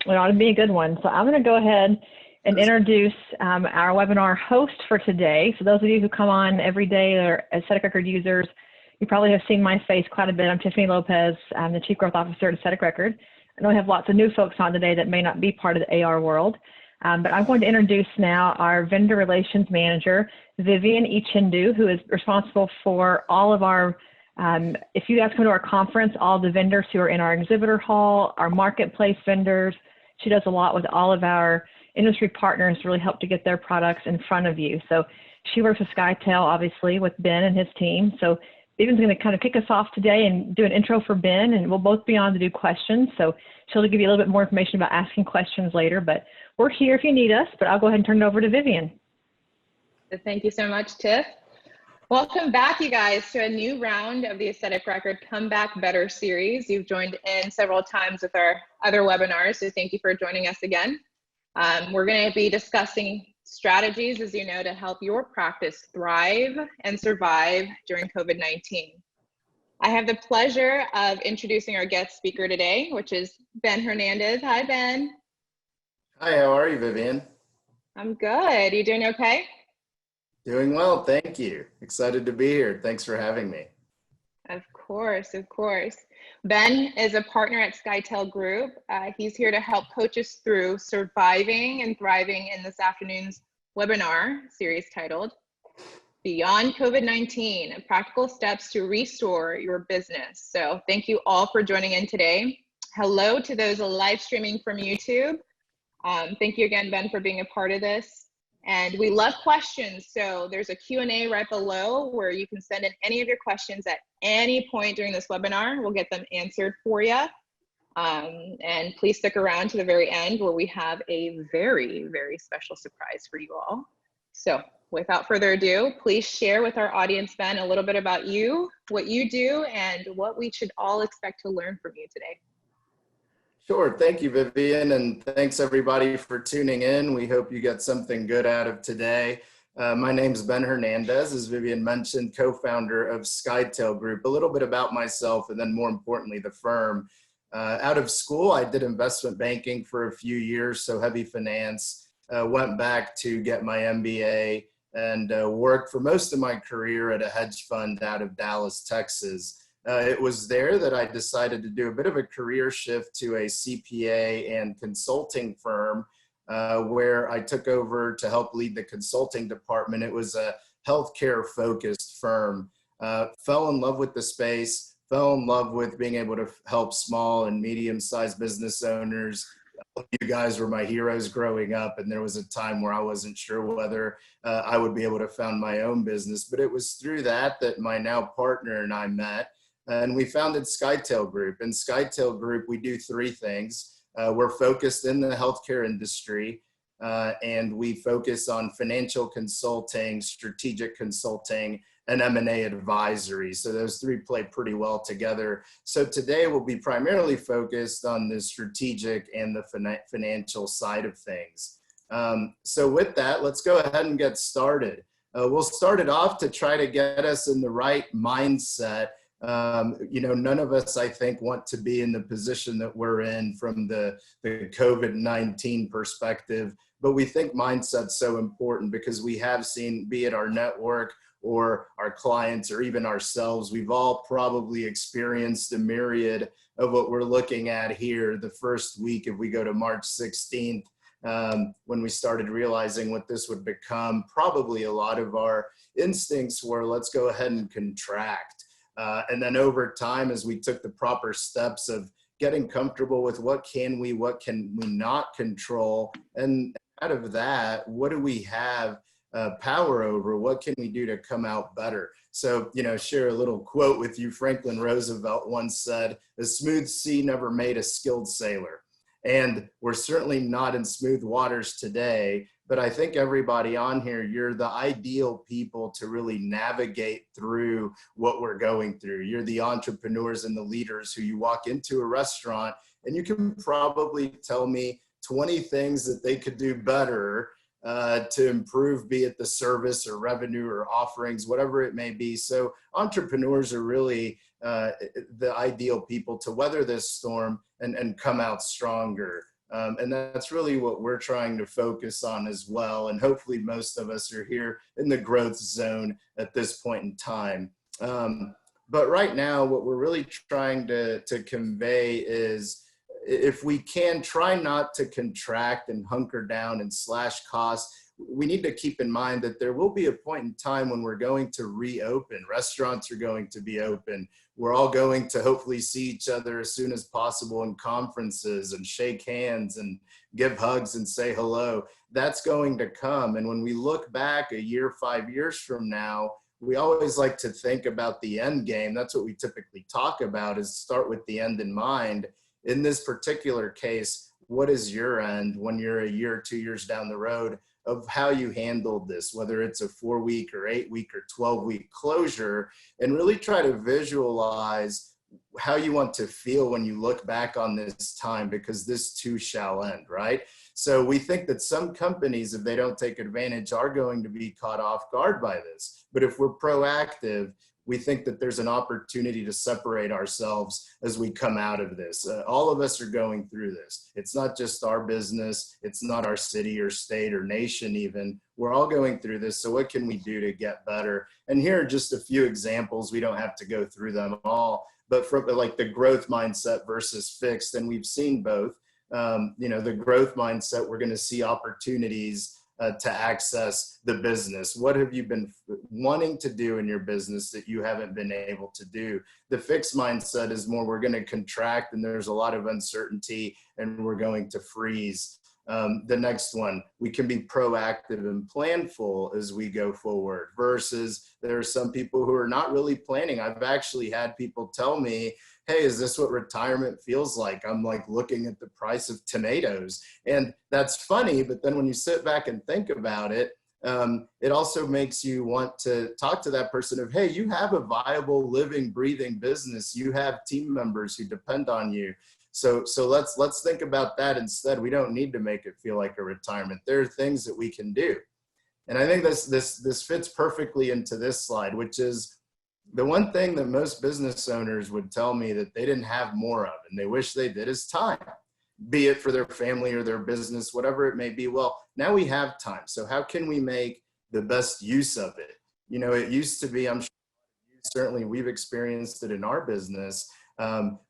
It ought to be a good one. So I'm going to go ahead and introduce our webinar host for today. So those of you who come on every day that are Aesthetic Record users, you probably have seen my face quite a bit. I'm Tiffany Lopez. I'm the Chief Growth Officer at Aesthetic Record. I know we have lots of new folks on today that may not be part of the AR world, but I'm going to introduce now our Vendor Relations Manager, Vivian Ichindu, who is responsible for all of our, if you guys come to our conference, all the vendors who are in our exhibitor hall, our marketplace vendors. She does a lot with all of our industry partners to really help to get their products in front of you. So she works with SkyTail, obviously, with Ben and his team. So Vivian's going to kind of kick us off today and do an intro for Ben, and we'll both be on to do questions. So she'll give you a little bit more information about asking questions later, but we're here if you need us, but I'll go ahead and turn it over to Vivian. Thank you so much, Tiff. Welcome back, you guys, to a new round of the Aesthetic Record Comeback Better series. You've joined in several times with our other webinars, so thank you for joining us again. We're going to be discussing strategies, as you know, to help your practice thrive and survive during COVID-19. I have the pleasure of introducing our guest speaker today, which is Ben Hernandez. Hi, Ben. Hi, how are you, Vivian? I'm good. You doing okay? Doing well, thank you. Excited to be here. Thanks for having me. Of course, of course. Ben is a partner at SkyTail Group. He's here to help coach us through surviving and thriving in this afternoon's webinar series titled Beyond COVID-19, Practical Steps to Restore Your Business. So thank you all for joining in today. Hello to those live streaming from YouTube. Thank you again, Ben, for being a part of this. And we love questions, so there's a Q&A right below where you can send in any of your questions at any point during this webinar. We'll get them answered for you. And please stick around to the very end where we have a very, very special surprise for you all. So without further ado, please share with our audience, Ben, a little bit about you, what you do, and what we should all expect to learn from you today. Sure, thank you, Vivian, and thanks everybody for tuning in. We hope you get something good out of today. My name is Ben Hernandez, as Vivian mentioned, co-founder of SkyTail Group. A little bit about myself, and then more importantly, the firm. Out of school, I did investment banking for a few years, so heavy finance. Went back to get my MBA and worked for most of my career at a hedge fund out of Dallas, Texas. It was there that I decided to do a bit of a career shift to a CPA and consulting firm where I took over to help lead the consulting department. It was a healthcare focused firm. Fell in love with the space, fell in love with being able to help small and medium-sized business owners. You guys were my heroes growing up, and there was a time where I wasn't sure whether I would be able to found my own business, but it was through that my now partner and I met. And we founded SkyTail Group. In SkyTail Group, we do three things. We're focused in the healthcare industry, and we focus on financial consulting, strategic consulting, and M&A advisory. So those three play pretty well together. So today we'll be primarily focused on the strategic and the financial side of things. So with that, let's go ahead and get started. We'll start it off to try to get us in the right mindset. You know, none of us, I think, want to be in the position that we're in from the COVID-19 perspective, but we think mindset's so important because we have seen, be it our network or our clients or even ourselves, we've all probably experienced a myriad of what we're looking at here the first week, if we go to March 16th, when we started realizing what this would become. Probably a lot of our instincts were, let's go ahead and contract. And then over time, as we took the proper steps of getting comfortable with what can we not control, and out of that, what do we have power over? What can we do to come out better? So, you know, share a little quote with you. Franklin Roosevelt once said, "A smooth sea never made a skilled sailor." And we're certainly not in smooth waters today, but I think everybody on here, you're the ideal people to really navigate through what we're going through. You're the entrepreneurs and the leaders who you walk into a restaurant and you can probably tell me 20 things that they could do better to improve, be it the service or revenue or offerings, whatever it may be. So entrepreneurs are really the ideal people to weather this storm and come out stronger. And that's really what we're trying to focus on as well. And hopefully most of us are here in the growth zone at this point in time. But right now, what we're really trying to convey is, if we can, try not to contract and hunker down and slash costs. We need to keep in mind that there will be a point in time when we're going to reopen. Restaurants are going to be open. We're all going to hopefully see each other as soon as possible in conferences and shake hands and give hugs and say hello. That's going to come. And when we look back a year, 5 years from now, we always like to think about the end game. That's what we typically talk about, is start with the end in mind. In this particular case, what is your end when you're a year, 2 years down the road of how you handled this, whether it's a 4-week or 8-week or 12-week closure, and really try to visualize how you want to feel when you look back on this time, because this too shall end, right? So we think that some companies, if they don't take advantage, are going to be caught off guard by this. But if we're proactive, we think that there's an opportunity to separate ourselves as we come out of this. All of us are going through this. It's not just our business. It's not our city or state or nation even. We're all going through this. So what can we do to get better? And here are just a few examples. We don't have to go through them all, but from like the growth mindset versus fixed. And we've seen both. The growth mindset, we're going to see opportunities to access the business. What have you been wanting to do in your business that you haven't been able to do? The fixed mindset is more, we're going to contract and there's a lot of uncertainty and we're going to freeze. The next one, we can be proactive and planful as we go forward, versus there are some people who are not really planning. I've actually had people tell me, hey, is this what retirement feels like? I'm like looking at the price of tomatoes. And that's funny, but then when you sit back and think about it, it also makes you want to talk to that person of, hey, you have a viable, living, breathing business. You have team members who depend on you. So let's think about that instead. We don't need to make it feel like a retirement. There are things that we can do. And I think this fits perfectly into this slide, which is the one thing that most business owners would tell me that they didn't have more of, and they wish they did, is time, be it for their family or their business, whatever it may be. Well, now we have time. So how can we make the best use of it? You know, it used to be, I'm sure certainly we've experienced it in our business.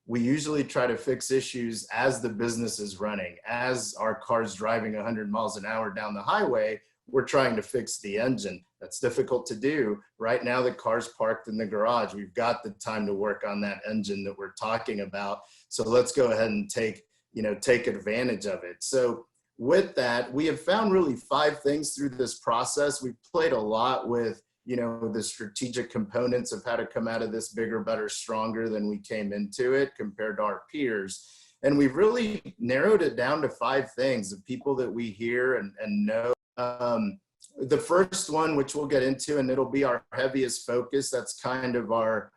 We usually try to fix issues as the business is running. As our car's driving 100 miles an hour down the highway, we're trying to fix the engine. That's difficult to do. Right now, the car's parked in the garage. We've got the time to work on that engine that we're talking about. So let's go ahead and take advantage of it. So with that, we have found really 5 things through this process. We've played a lot with, the strategic components of how to come out of this bigger, better, stronger than we came into it compared to our peers. And we've really narrowed it down to 5 things of people that we hear and know. The first one, which we'll get into, and it'll be our heaviest focus, that's kind of our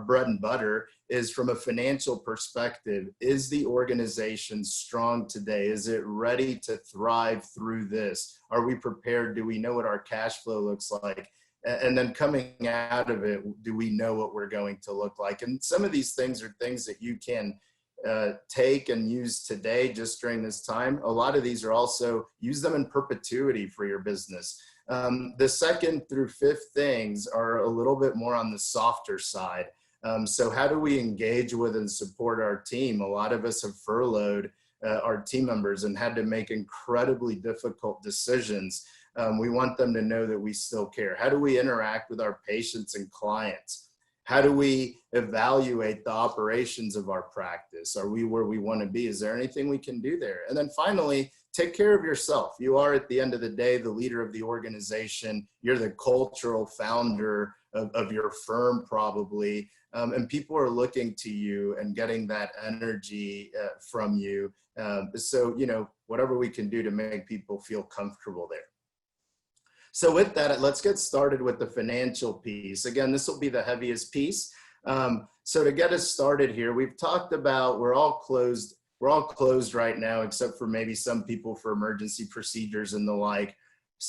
bread and butter, is from a financial perspective. Is the organization strong today? Is it ready to thrive through this? Are we prepared? Do we know what our cash flow looks like? And then coming out of it, do we know what we're going to look like? And some of these things are things that you can take and use today just during this time. A lot of these are also, use them in perpetuity for your business. The second through 5th things are a little bit more on the softer side. So how do we engage with and support our team? A lot of us have furloughed our team members and had to make incredibly difficult decisions. We want them to know that we still care. How do we interact with our patients and clients? How do we evaluate the operations of our practice? Are we where we want to be? Is there anything we can do there? And then finally, take care of yourself. You are, at the end of the day, the leader of the organization. You're the cultural founder of your firm, probably. And people are looking to you and getting that energy from you. So, whatever we can do to make people feel comfortable there. So with that, let's get started with the financial piece. Again, this will be the heaviest piece. So to get us started here, we've talked about we're all closed right now, except for maybe some people for emergency procedures and the like.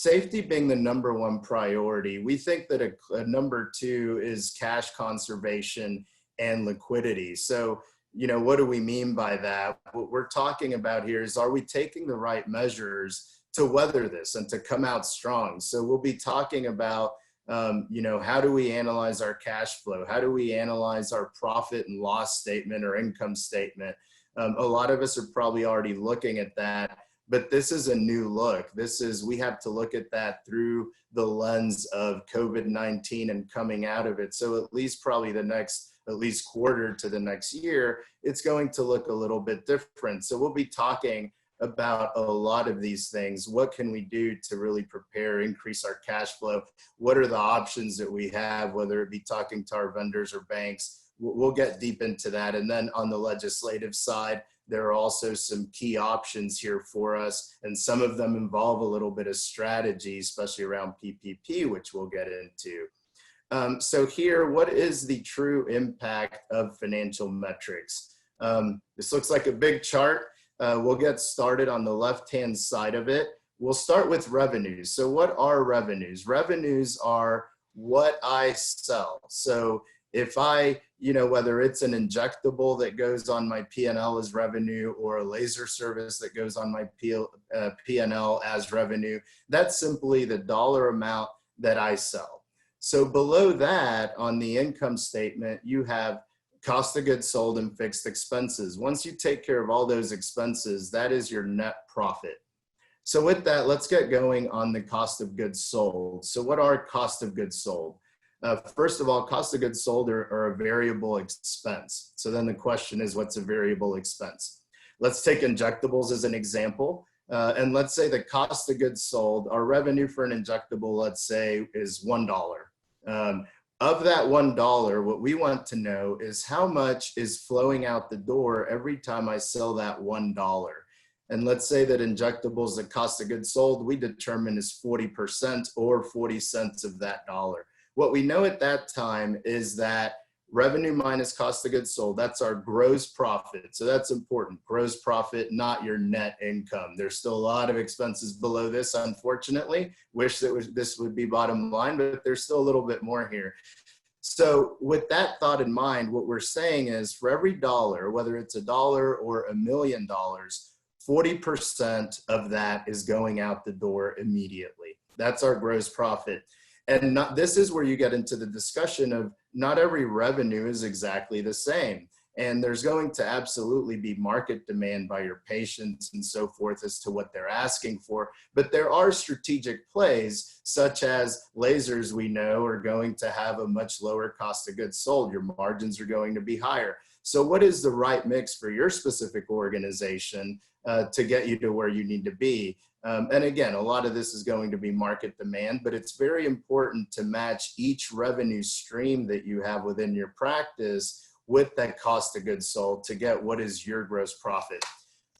safety being the number one priority, we think that a number two is cash conservation and liquidity. So, what do we mean by that? What we're talking about here is, are we taking the right measures to weather this and to come out strong? So we'll be talking about, how do we analyze our cash flow? How do we analyze our profit and loss statement or income statement? A lot of us are probably already looking at that, but this is a new look. We have to look at that through the lens of COVID-19 and coming out of it. So at least probably the next, at least quarter to the next year, it's going to look a little bit different. So we'll be talking about a lot of these things. What can we do to really prepare, increase our cash flow? What are the options that we have, whether it be talking to our vendors or banks? We'll get deep into that. And then on the legislative side, there are also some key options here for us, and some of them involve a little bit of strategy, especially around PPP, which we'll get into. So here, what is the true impact of financial metrics? This looks like a big chart. We'll get started on the left-hand side of it. We'll start with revenues. So what are revenues? Revenues are what I sell. So if I, whether it's an injectable that goes on my P&L as revenue, or a laser service that goes on my P&L as revenue, that's simply the dollar amount that I sell. So below that, on the income statement, you have cost of goods sold and fixed expenses. Once you take care of all those expenses, that is your net profit. So with that, let's get going on the cost of goods sold. So what are cost of goods sold? First of all, cost of goods sold are a variable expense. So then the question is, what's a variable expense? Let's take injectables as an example. And let's say the cost of goods sold, our revenue for an injectable, let's say, is $1. Of that $1, what we want to know is how much is flowing out the door every time I sell that $1. And let's say that injectables, the cost of goods sold, we determine is 40% or 40 cents of that dollar. What we know at that time is that revenue minus cost of goods sold, that's our gross profit. So that's important. Gross profit, not your net income. There's still a lot of expenses below this, unfortunately. Wish that this would be bottom line, but there's still a little bit more here. So with that thought in mind, what we're saying is, for every dollar, whether it's $1 or $1 million, 40% of that is going out the door immediately. That's our gross profit. And this is where you get into the discussion of, not every revenue is exactly the same. And there's going to absolutely be market demand by your patients and so forth as to what they're asking for. But there are strategic plays, such as lasers, we know, are going to have a much lower cost of goods sold. Your margins are going to be higher. So what is the right mix for your specific organization to get you to where you need to be? And again, a lot of this is going to be market demand, but it's very important to match each revenue stream that you have within your practice with that cost of goods sold to get what is your gross profit.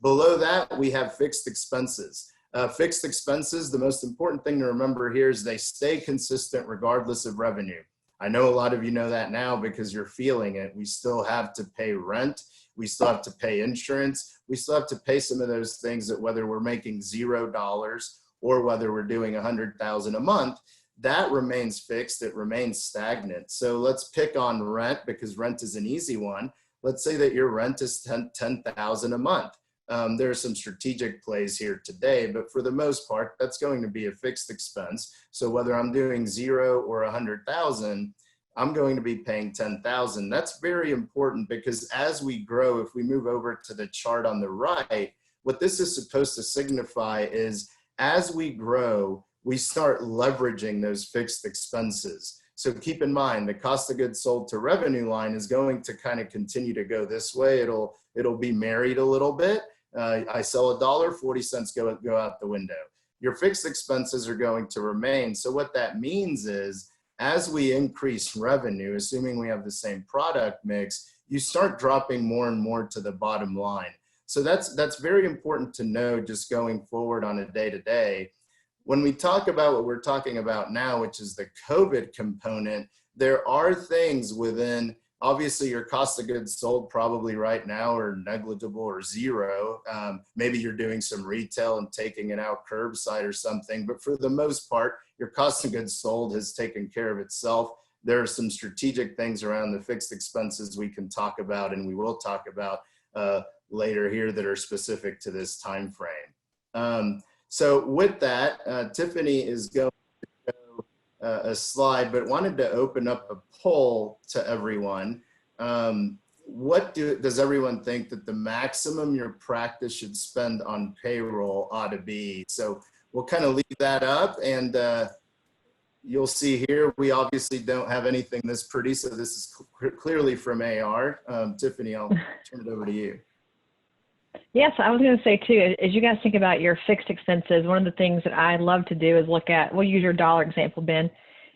Below that, we have fixed expenses. Fixed expenses, the most important thing to remember here is they stay consistent regardless of revenue. I know a lot of you know that now because you're feeling it. We still have to pay rent. We still have to pay insurance. We still have to pay some of those things that, whether we're making $0 or whether we're doing $100,000 a month, that remains fixed. It remains stagnant. So let's pick on rent, because rent is an easy one. Let's say that your rent is $10,000 a month. There are some strategic plays here today, but for the most part, that's going to be a fixed expense. So whether I'm doing 0 or 100,000, I'm going to be paying 10,000. That's very important, because as we grow, if we move over to the chart on the right, what this is supposed to signify is, as we grow, we start leveraging those fixed expenses. So keep in mind, the cost of goods sold to revenue line is going to kind of continue to go this way. It'll be married a little bit. I sell $1, 40 cents go out the window. Your fixed expenses are going to remain. So what that means is, as we increase revenue, assuming we have the same product mix, you start dropping more and more to the bottom line. So that's very important to know, just going forward on a day-to-day. When we talk about what we're talking about now, which is the COVID component, there are things within obviously your cost of goods sold probably right now are negligible or zero. Maybe you're doing some retail and taking it out curbside or something, but for the most part, your cost of goods sold has taken care of itself. There are some strategic things around the fixed expenses we can talk about, and we will talk about later here, that are specific to this time frame. So with that, Tiffany is going to go a slide, but wanted to open up a poll to everyone. What does everyone think that the maximum your practice should spend on payroll ought to be? So we'll kind of leave that up, and you'll see here, we obviously don't have anything this pretty, so this is clearly from AR. Tiffany, I'll turn it over to you. Yes, I was going to say too, as you guys think about your fixed expenses, one of the things that I love to do is look at, we'll use your dollar example, Ben.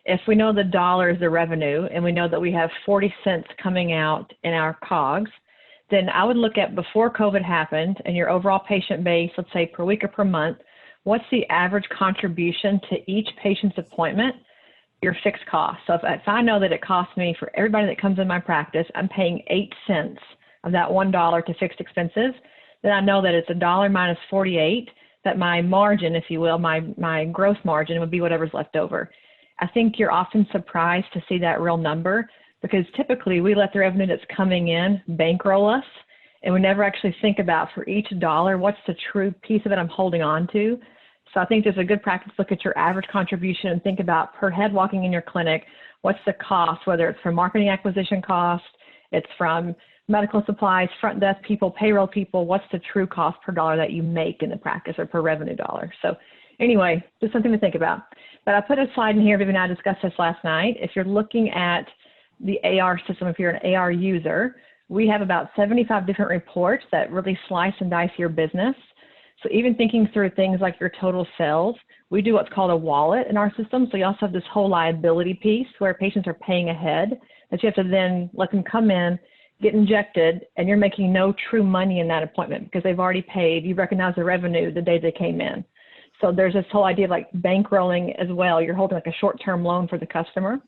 If we know the dollar is the revenue and we know that we have 40 cents coming out in our COGS, then I would look at before COVID happened and your overall patient base, let's say per week or per month, what's the average contribution to each patient's appointment, your fixed cost. So if I know that it costs me, for everybody that comes in my practice, I'm paying 8 cents of that $1 to fixed expenses, then I know that it's $1 minus 48, that my margin, if you will, my gross margin would be whatever's left over. I think you're often surprised to see that real number, because typically we let the revenue that's coming in bankroll us, and we never actually think about, for each dollar, what's the true piece of it I'm holding on to. So I think there's a good practice to look at your average contribution and think about per head walking in your clinic, what's the cost, whether it's from marketing acquisition cost, it's from medical supplies, front desk people, payroll people, what's the true cost per dollar that you make in the practice or per revenue dollar. So anyway, just something to think about. But I put a slide in here, Vivian and I discussed this last night. If you're looking at the AR system, if you're an AR user, we have about 75 different reports that really slice and dice your business. So even thinking through things like your total sales, we do what's called a wallet in our system. So you also have this whole liability piece where patients are paying ahead, that you have to then let them come in, get injected, and you're making no true money in that appointment because they've already paid. You recognize the revenue the day they came in. So there's this whole idea of like bankrolling as well. You're holding like a short-term loan for the customer.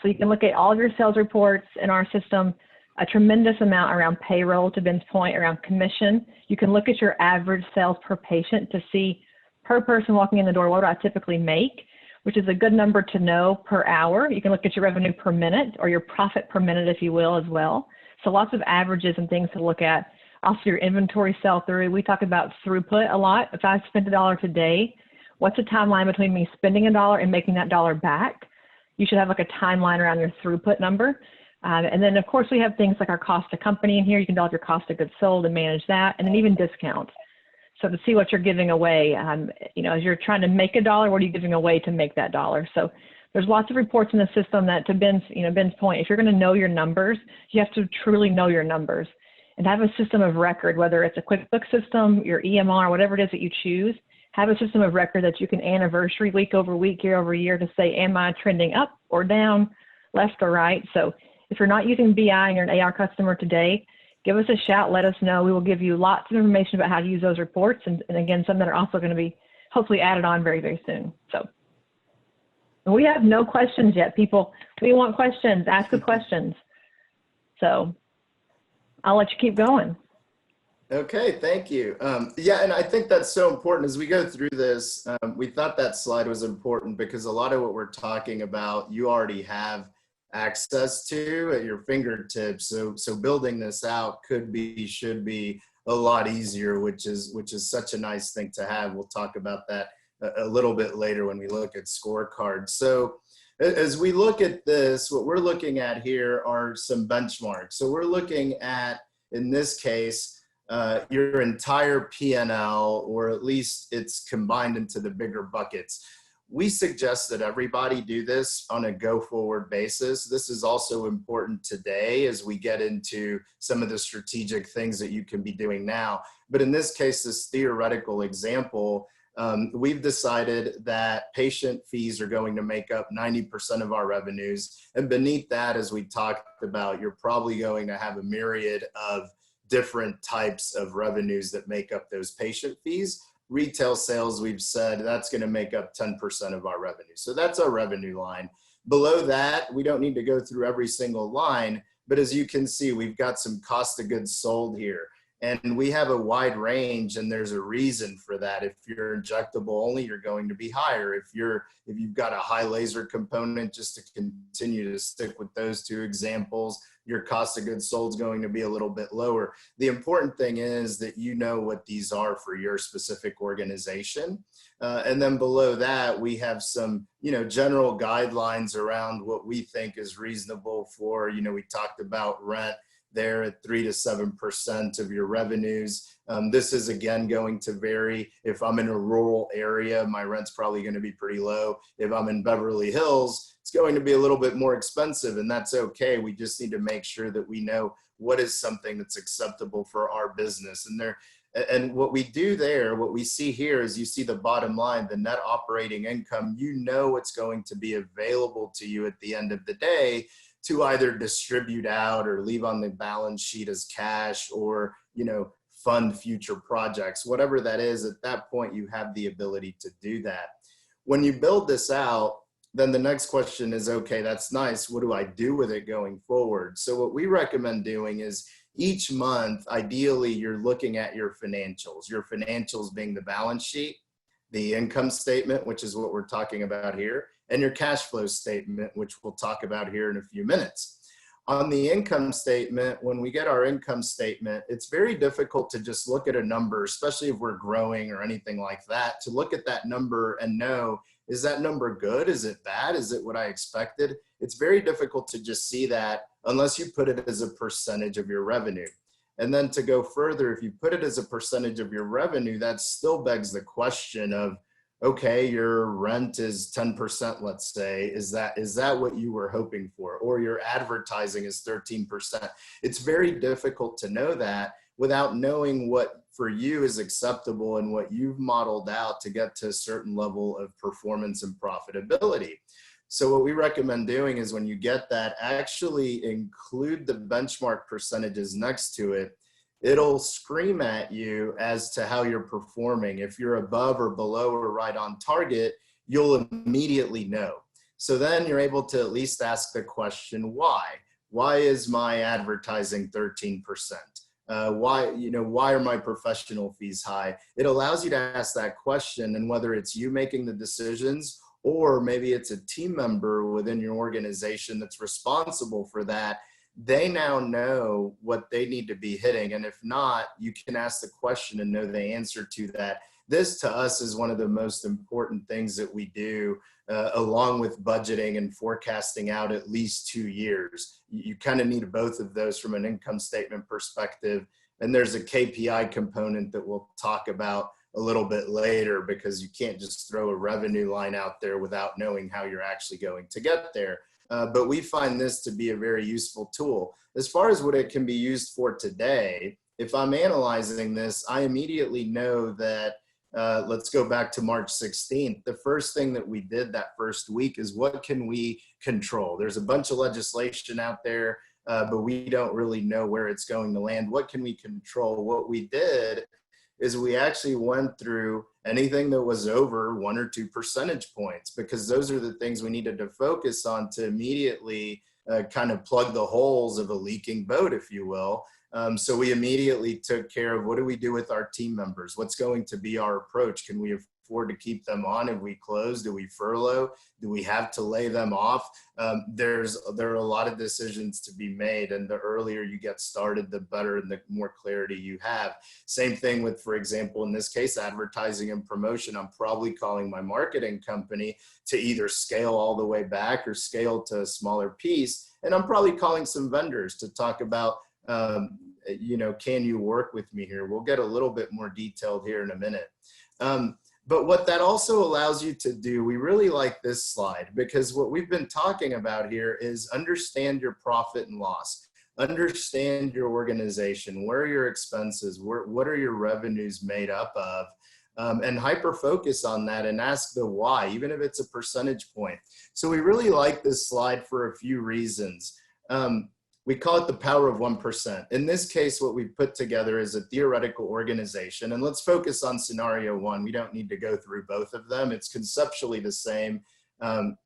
So you can look at all of your sales reports in our system, a tremendous amount around payroll, to Ben's point, around commission. You can look at your average sales per patient to see per person walking in the door, what do I typically make, which is a good number to know per hour. You can look at your revenue per minute, or your profit per minute, if you will, as well. So lots of averages and things to look at. Also your inventory sell-through. We talk about throughput a lot. If I spend $1 today, what's the timeline between me spending $1 and making that dollar back? You should have like a timeline around your throughput number. And then of course we have things like our cost to company in here. You can develop your cost of goods sold and manage that, and then even discounts. So to see what you're giving away, you know, as you're trying to make $1, what are you giving away to make that dollar? So there's lots of reports in the system that, to Ben's point, if you're going to know your numbers, you have to truly know your numbers and have a system of record, whether it's a QuickBooks system, your EMR, whatever it is that you choose. Have a system of record that you can anniversary week over week, year over year, to say, am I trending up or down, left or right? So if you're not using BI and you're an AR customer today, give us a shout, let us know. We will give you lots of information about how to use those reports, and again, some that are also going to be hopefully added on very, very soon. So we have no questions yet, people. We want questions. Ask the questions. So I'll let you keep going. Okay, thank you. Yeah, and I think that's so important as we go through this. We thought that slide was important because a lot of what we're talking about, you already have access to at your fingertips. So building this out should be a lot easier, which is such a nice thing to have. We'll talk about that a little bit later when we look at scorecards. So as we look at this, what we're looking at here are some benchmarks. So we're looking at, in this case, your entire P&L, or at least it's combined into the bigger buckets. We suggest that everybody do this on a go-forward basis. This is also important today as we get into some of the strategic things that you can be doing now. But in this case, this theoretical example, we've decided that patient fees are going to make up 90% of our revenues. And beneath that, as we talked about, you're probably going to have a myriad of different types of revenues that make up those patient fees. Retail sales, we've said, that's going to make up 10% of our revenue. So that's our revenue line. Below that, we don't need to go through every single line, But as you can see, we've got some cost of goods sold here. And we have a wide range, and there's a reason for that. If you're injectable only, you're going to be higher. If you've got a high laser component, just to continue to stick with those two examples, your cost of goods sold is going to be a little bit lower. The important thing is that you know what these are for your specific organization. And then below that, we have some, general guidelines around what we think is reasonable for, we talked about rent there at 3 to 7% of your revenues. This is again going to vary. If I'm in a rural area, my rent's probably going to be pretty low. If I'm in Beverly Hills, it's going to be a little bit more expensive, and that's okay. We just need to make sure that we know what is something that's acceptable for our business. And what we do there, what we see here is you see the bottom line, the net operating income. You know what's going to be available to you at the end of the day to either distribute out or leave on the balance sheet as cash or, fund future projects. Whatever that is, at that point, you have the ability to do that. When you build this out, then the next question is, okay, that's nice. What do I do with it going forward? So what we recommend doing is each month, ideally, you're looking at your financials being the balance sheet, the income statement, which is what we're talking about here, and your cash flow statement, which we'll talk about here in a few minutes. On the income statement, when we get our income statement, it's very difficult to just look at a number, especially if we're growing or anything like that, to look at that number and know, is that number good? Is it bad? Is it what I expected? It's very difficult to just see that unless you put it as a percentage of your revenue. And then to go further, if you put it as a percentage of your revenue, that still begs the question of, okay, your rent is 10%, let's say, is that what you were hoping for? Or your advertising is 13%. It's very difficult to know that without knowing what for you is acceptable and what you've modeled out to get to a certain level of performance and profitability. So what we recommend doing is when you get that, actually include the benchmark percentages next to it. It'll scream at you as to how you're performing. If you're above or below or right on target, you'll immediately know. So then you're able to at least ask the question, why? Why is my advertising 13%? Why are my professional fees high? It allows you to ask that question, and whether it's you making the decisions or maybe it's a team member within your organization that's responsible for that, they now know what they need to be hitting. And if not, you can ask the question and know the answer to that. This to us is one of the most important things that we do, along with budgeting and forecasting out at least 2 years. You kind of need both of those from an income statement perspective. And there's a KPI component that we'll talk about a little bit later, because you can't just throw a revenue line out there without knowing how you're actually going to get there. But we find this to be a very useful tool. As far as what it can be used for today, if I'm analyzing this, I immediately know that, let's go back to March 16th. The first thing that we did that first week is, what can we control? There's a bunch of legislation out there, but we don't really know where it's going to land. What can we control? What we did is we actually went through anything that was over 1 or 2 percentage points, because those are the things we needed to focus on to immediately kind of plug the holes of a leaking boat, if you will. So we immediately took care of, what do we do with our team members? What's going to be our approach? Can we afford to keep them on if we close? Do we furlough? Do we have to lay them off? There are a lot of decisions to be made, and the earlier you get started, the better and the more clarity you have. Same thing with, for example, in this case, advertising and promotion. I'm probably calling my marketing company to either scale all the way back or scale to a smaller piece. And I'm probably calling some vendors to talk about, can you work with me here? We'll get a little bit more detailed here in a minute. But what that also allows you to do, we really like this slide, because what we've been talking about here is understand your profit and loss, understand your organization, where are your expenses, what are your revenues made up of, and hyper focus on that and ask the why, even if it's a percentage point. So we really like this slide for a few reasons. We call it the power of 1%. In this case, what we've put together is a theoretical organization. And let's focus on scenario 1. We don't need to go through both of them. It's conceptually the same.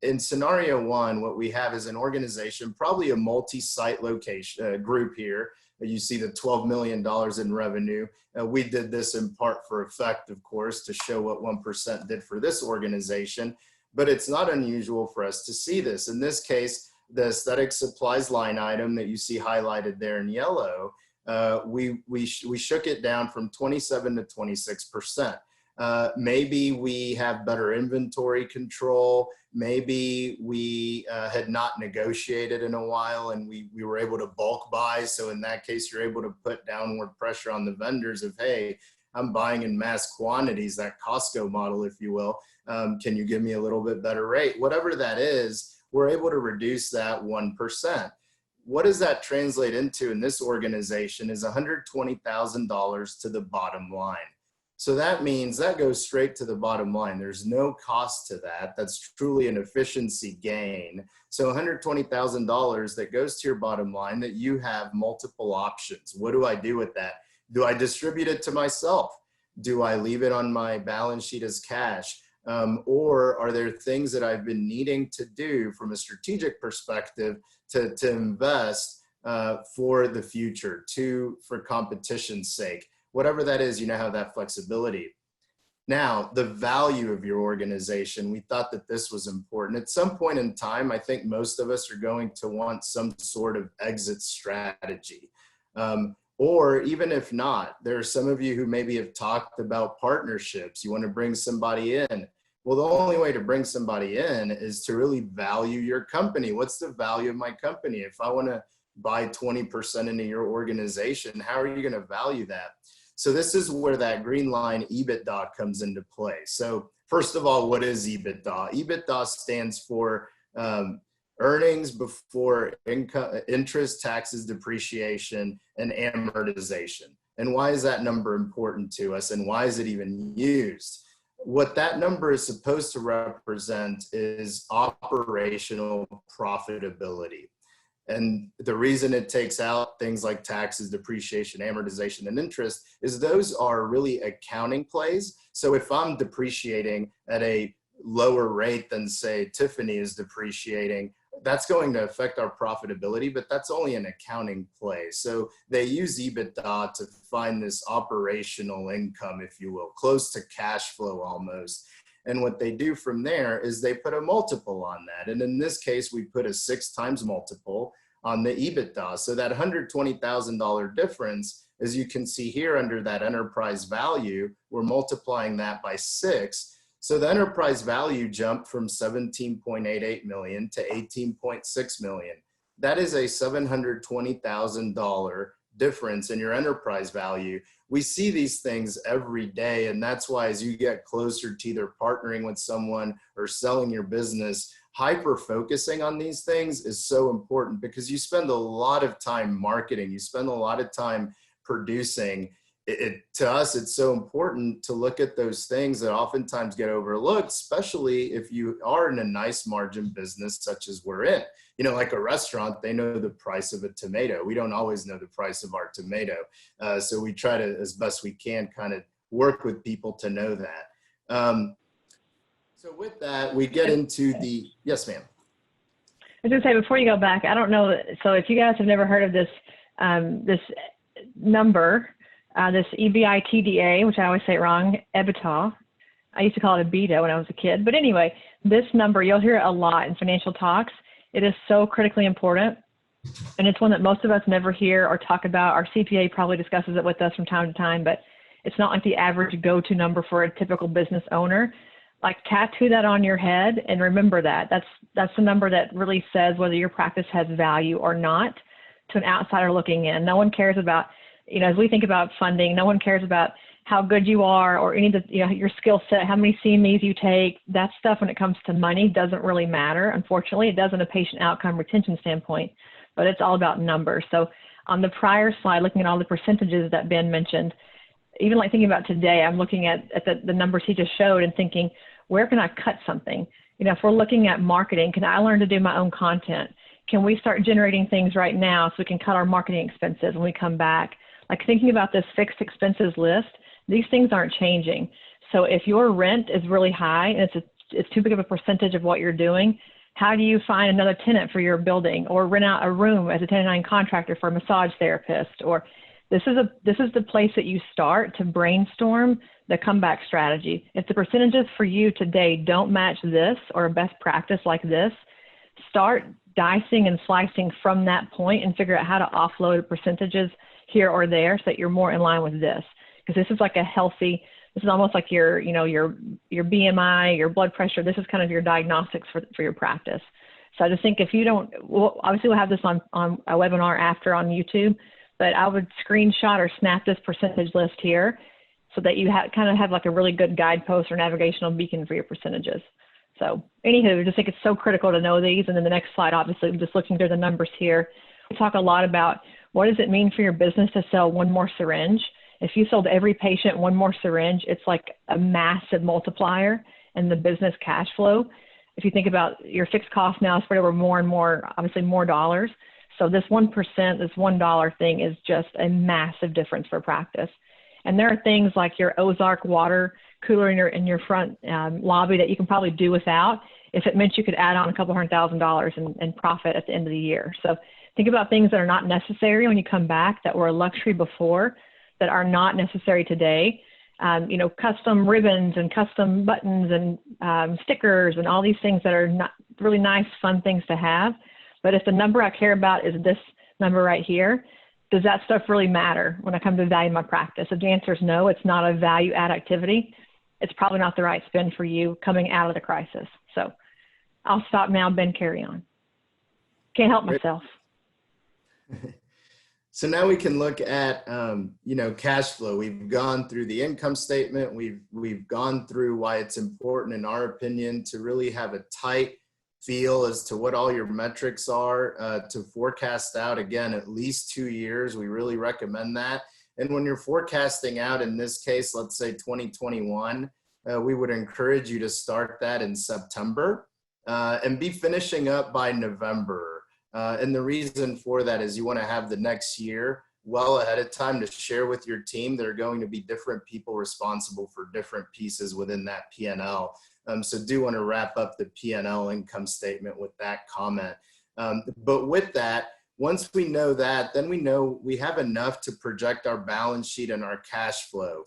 In scenario one, what we have is an organization, probably a multi-site location group here. You see the $12 million in revenue. We did this in part for effect, of course, to show what 1% did for this organization, but it's not unusual for us to see this. In this case, the aesthetic supplies line item that you see highlighted there in yellow, we shook it down from 27 to 26%. Maybe we have better inventory control. Maybe we had not negotiated in a while and we were able to bulk buy. So in that case, you're able to put downward pressure on the vendors of, hey, I'm buying in mass quantities, that Costco model, if you will. Can you give me a little bit better rate? Whatever that is, we're able to reduce that 1%. What does that translate into in this organization is $120,000 to the bottom line. So that means that goes straight to the bottom line. There's no cost to that. That's truly an efficiency gain. So $120,000 that goes to your bottom line that you have multiple options. What do I do with that? Do I distribute it to myself? Do I leave it on my balance sheet as cash? Or are there things that I've been needing to do from a strategic perspective to invest for the future, for competition's sake? Whatever that is, you now have that flexibility. Now, the value of your organization, we thought that this was important. At some point in time, I think most of us are going to want some sort of exit strategy. Or even if not, there are some of you who maybe have talked about partnerships. You want to bring somebody in. Well, the only way to bring somebody in is to really value your company. What's the value of my company? If I want to buy 20% into your organization, how are you going to value that? So this is where that green line EBITDA comes into play. So first of all, what is EBITDA? EBITDA stands for earnings before income, interest, taxes, depreciation, and amortization. And why is that number important to us? And why is it even used? What that number is supposed to represent is operational profitability. And the reason it takes out things like taxes, depreciation, amortization, and interest is those are really accounting plays. So if I'm depreciating at a lower rate than, say, Tiffany is depreciating, that's going to affect our profitability, but that's only an accounting play. So they use EBITDA to find this operational income, if you will, close to cash flow almost. And what they do from there is they put a multiple on that. And in this case, we put a 6 times multiple on the EBITDA. So that $120,000 difference, as you can see here under that enterprise value, we're multiplying that by 6. So the enterprise value jumped from 17.88 million to 18.6 million. That is a $720,000 difference in your enterprise value. We see these things every day, and that's why as you get closer to either partnering with someone or selling your business, hyper-focusing on these things is so important because you spend a lot of time marketing, you spend a lot of time producing. To us, it's so important to look at those things that oftentimes get overlooked, especially if you are in a nice margin business such as we're in. You know, like a restaurant, they know the price of a tomato. We don't always know the price of our tomato. So we try to, as best we can, kind of work with people to know that. So with that, we get into the, yes, ma'am. I was going to say, before you go back, I don't know, so if you guys have never heard of this, this number, this EBITDA, which I always say it wrong, EBITDA. I used to call it EBITDA when I was a kid. But anyway, this number, you'll hear it a lot in financial talks. It is so critically important. And it's one that most of us never hear or talk about. Our CPA probably discusses it with us from time to time, but it's not like the average go-to number for a typical business owner. Like, tattoo that on your head and remember that. That's the number that really says whether your practice has value or not to an outsider looking in. No one cares about, you know, as we think about funding, no one cares about how good you are or any of the, you know, your skill set, how many CMEs you take. That stuff, when it comes to money, doesn't really matter. Unfortunately, it does in a patient outcome retention standpoint, but it's all about numbers. So on the prior slide, looking at all the percentages that Ben mentioned, even like thinking about today, I'm looking at the numbers he just showed and thinking, where can I cut something? You know, if we're looking at marketing, can I learn to do my own content? Can we start generating things right now so we can cut our marketing expenses when we come back? Like, thinking about this fixed expenses list, these things aren't changing. So if your rent is really high and it's a it's too big of a percentage of what you're doing, how do you find another tenant for your building, or rent out a room as a 1099 contractor for a massage therapist? Or this is the place that you start to brainstorm the comeback strategy. If the percentages for you today don't match this or a best practice like this, start dicing and slicing from that point and figure out how to offload percentages here or there so that you're more in line with this. Because this is like a healthy, this is almost like your BMI, your blood pressure. This is kind of your diagnostics for your practice. So I just think if you don't, obviously we'll have this on a webinar after on YouTube, but I would screenshot or snap this percentage list here so that you kind of have like a really good guidepost or navigational beacon for your percentages. So anywho, I just think it's so critical to know these. And then the next slide, obviously, just looking through the numbers here, we talk a lot about what does it mean for your business to sell one more syringe. If you sold every patient one more syringe, it's like a massive multiplier in the business cash flow. If you think about your fixed cost now spread over more and more, obviously more dollars. So this 1%, this $1 thing is just a massive difference for practice. And there are things like your Ozark water cooler in your front lobby that you can probably do without if it meant you could add on a couple $100,000 in profit at the end of the year. So think about things that are not necessary when you come back that were a luxury before that are not necessary today. Custom ribbons and custom buttons and stickers and all these things that are not really nice, fun things to have. But if the number I care about is this number right here, does that stuff really matter when I come to value my practice? If the answer is no, it's not a value add activity, it's probably not the right spend for you coming out of the crisis. So I'll stop now. Ben, carry on. Can't help myself. So now we can look at, cash flow. We've gone through the income statement. We've gone through why it's important, in our opinion, to really have a tight feel as to what all your metrics are, to forecast out, again, at least 2 years. We really recommend that. And when you're forecasting out, in this case, let's say 2021, we would encourage you to start that in September and be finishing up by November. And the reason for that is you want to have the next year well ahead of time to share with your team. There are going to be different people responsible for different pieces within that P&L. So do want to wrap up the P&L income statement with that comment. But with that, once we know that, then we know we have enough to project our balance sheet and our cash flow.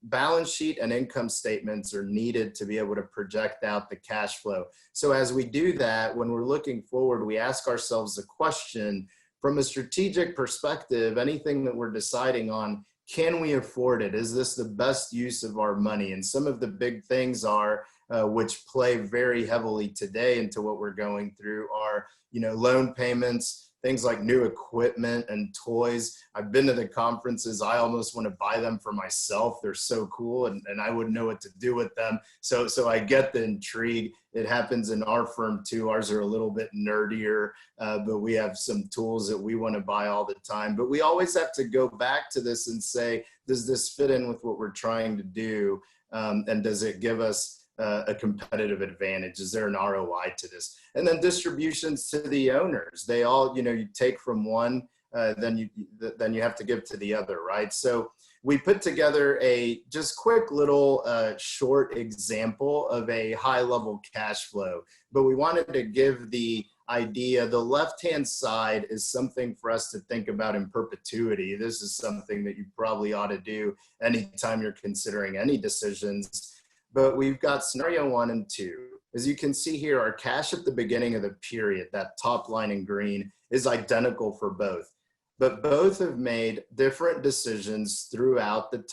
Balance sheet and income statements are needed to be able to project out the cash flow. So as we do that, when we're looking forward, we ask ourselves the question, from a strategic perspective, anything that we're deciding on, can we afford it? Is this the best use of our money? And some of the big things are, which play very heavily today into what we're going through, are, loan payments, things like new equipment and toys. I've been to the conferences. I almost want to buy them for myself. They're so cool, and I wouldn't know what to do with them. So I get the intrigue. It happens in our firm too. Ours are a little bit nerdier, but we have some tools that we want to buy all the time. But we always have to go back to this and say, does this fit in with what we're trying to do? And does it give us a competitive advantage? Is there an ROI to this? And then distributions to the owners. They all, you take from one, then you have to give to the other, right? So we put together a just quick little short example of a high level cash flow, but we wanted to give the idea. The left-hand side is something for us to think about in perpetuity. This is something that you probably ought to do anytime you're considering any decisions. But we've got scenario 1 and 2. As you can see here, our cash at the beginning of the period, that top line in green, is identical for both. But both have made different decisions throughout the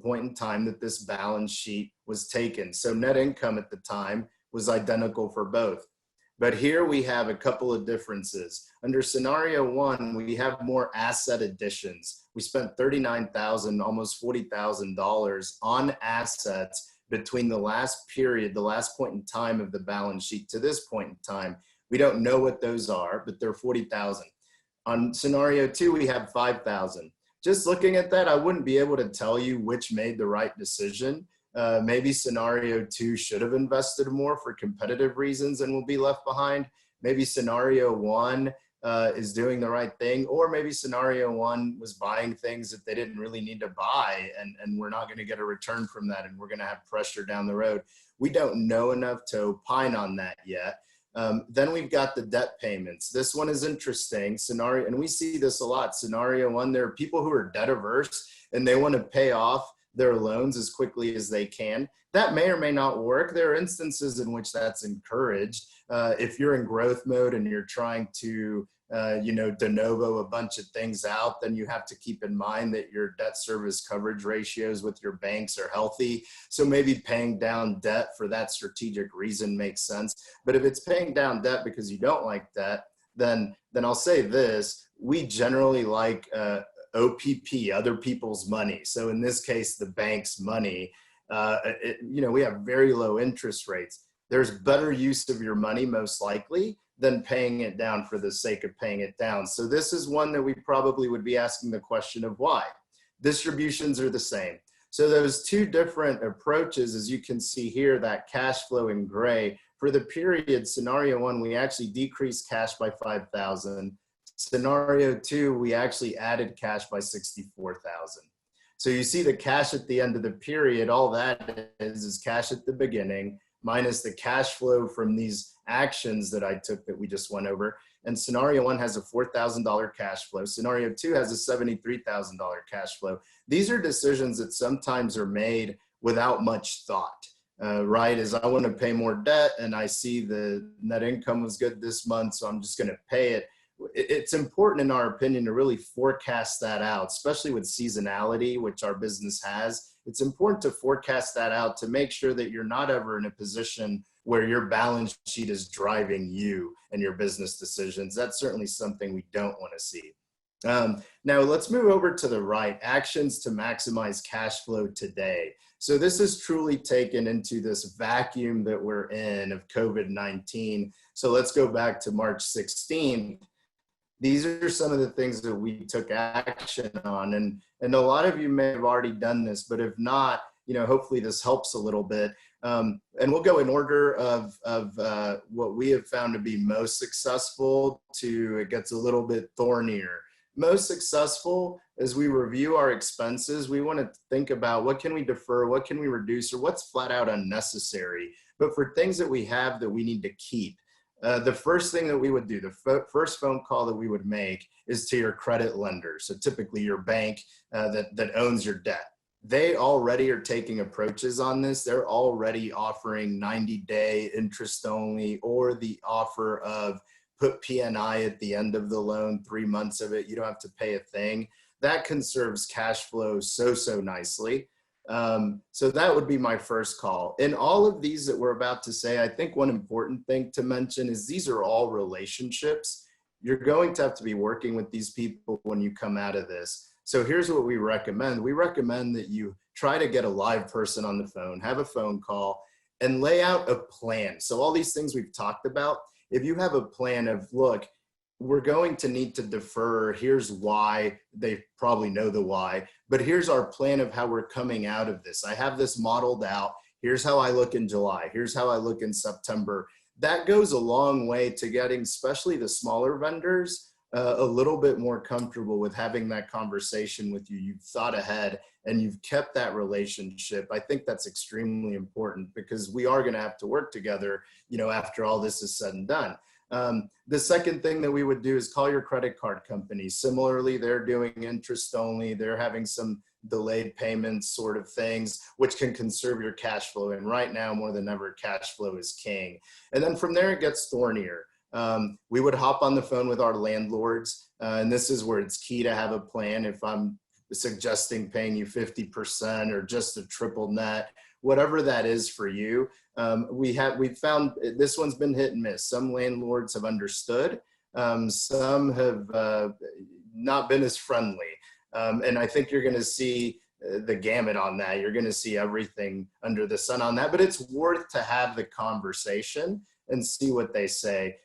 point in time that this balance sheet was taken. So net income at the time was identical for both. But here we have a couple of differences. Under scenario 1, we have more asset additions. We spent $39,000, almost $40,000 on assets between the last period, the last point in time of the balance sheet to this point in time. We don't know what those are, but they're 40,000. On scenario 2, we have 5,000. Just looking at that, I wouldn't be able to tell you which made the right decision. Maybe scenario 2 should have invested more for competitive reasons and will be left behind. Maybe scenario 1 is doing the right thing, or maybe scenario one was buying things that they didn't really need to buy, and we're not going to get a return from that, and we're going to have pressure down the road. We don't know enough to opine on that yet. Then we've got the debt payments. This one is interesting. Scenario, and we see this a lot. Scenario one, there are people who are debt averse and they want to pay off their loans as quickly as they can. That may or may not work. There are instances in which that's encouraged. If you're in growth mode and you're trying to de novo a bunch of things out, then you have to keep in mind that your debt service coverage ratios with your banks are healthy. So maybe paying down debt for that strategic reason makes sense. But if it's paying down debt because you don't like debt, then I'll say this: we generally like OPP, other people's money. So in this case, the bank's money. We have very low interest rates. There's better use of your money, most likely, than paying it down for the sake of paying it down. So this is one that we probably would be asking the question of why. Distributions are the same. So those two different approaches, as you can see here, that cash flow in gray, for the period scenario one, we actually decreased cash by 5,000. Scenario two, we actually added cash by 64,000. So you see the cash at the end of the period, all that is cash at the beginning, minus the cash flow from these actions that I took that we just went over. And scenario one has a $4,000 cash flow. Scenario two has a $73,000 cash flow. These are decisions that sometimes are made without much thought, right? As I want to pay more debt and I see the net income was good this month, so I'm just going to pay it. It's important, in our opinion, to really forecast that out, especially with seasonality, which our business has. It's important to forecast that out to make sure that you're not ever in a position where your balance sheet is driving you and your business decisions. That's certainly something we don't want to see. Now let's move over to the right, actions to maximize cash flow today. So this is truly taken into this vacuum that we're in of COVID-19. So let's go back to March 16th. These are some of the things that we took action on, and a lot of you may have already done this, but if not, hopefully this helps a little bit. And we'll go in order of what we have found to be most successful to it gets a little bit thornier. Most successful, as we review our expenses, we want to think about what can we defer, what can we reduce, or what's flat out unnecessary. But for things that we have that we need to keep, the first thing that we would do, the first phone call that we would make is to your credit lender. So typically your bank that owns your debt. They already are taking approaches on this. They're already offering 90-day interest only, or the offer of put P&I at the end of the loan, 3 months of it, you don't have to pay a thing. That conserves cash flow so nicely. So that would be my first call. In all of these that we're about to say, I think one important thing to mention is these are all relationships. You're going to have to be working with these people when you come out of this. So here's what we recommend. We recommend that you try to get a live person on the phone, have a phone call, and lay out a plan. So all these things we've talked about, if you have a plan of, look, we're going to need to defer, here's why, they probably know the why, but here's our plan of how we're coming out of this. I have this modeled out. Here's how I look in July. Here's how I look in September. That goes a long way to getting, especially the smaller vendors, a little bit more comfortable with having that conversation with you. You've thought ahead and you've kept that relationship. I think that's extremely important because we are going to have to work together, after all this is said and done. The second thing that we would do is call your credit card company. Similarly, they're doing interest only. They're having some delayed payments sort of things, which can conserve your cash flow. And right now, more than ever, cash flow is king. And then from there, it gets thornier. We would hop on the phone with our landlords. And this is where it's key to have a plan. If I'm suggesting paying you 50% or just a triple net, whatever that is for you. We've found this one's been hit and miss. Some landlords have understood. Some have not been as friendly. And I think you're going to see the gamut on that. You're going to see everything under the sun on that, but it's worth to have the conversation and see what they say.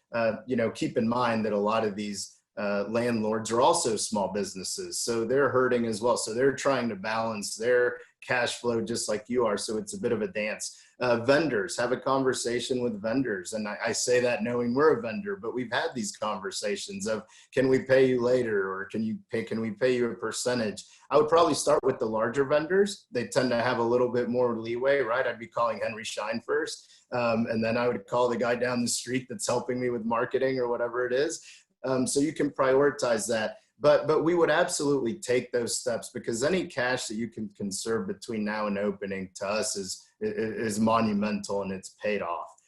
Keep in mind that a lot of these landlords are also small businesses, so they're hurting as well. So they're trying to balance their cash flow just like you are. So it's a bit of a dance. Vendors, have a conversation with vendors. And I say that knowing we're a vendor, but we've had these conversations of, can we pay you later? Or can we pay you a percentage? I would probably start with the larger vendors. They tend to have a little bit more leeway, right? I'd be calling Henry Schein first. And then I would call the guy down the street that's helping me with marketing or whatever it is. So you can prioritize that. But we would absolutely take those steps, because any cash that you can conserve between now and opening to us is monumental, and it's paid off.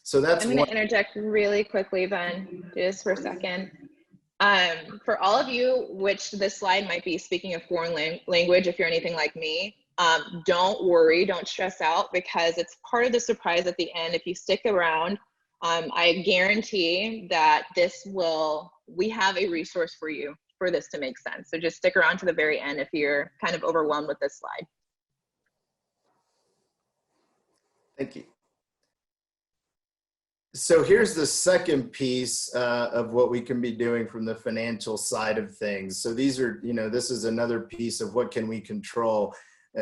So that's I'm going to interject really quickly, Ben, just for a second. For all of you, which this slide might be speaking a foreign language, if you're anything like me, don't worry, don't stress out, because it's part of the surprise at the end. If you stick around, I guarantee that we have a resource for you for this to make sense. So just stick around to the very end if you're kind of overwhelmed with this slide. Thank you. So here's the second piece of what we can be doing from the financial side of things. So these are, this is another piece of what can we control.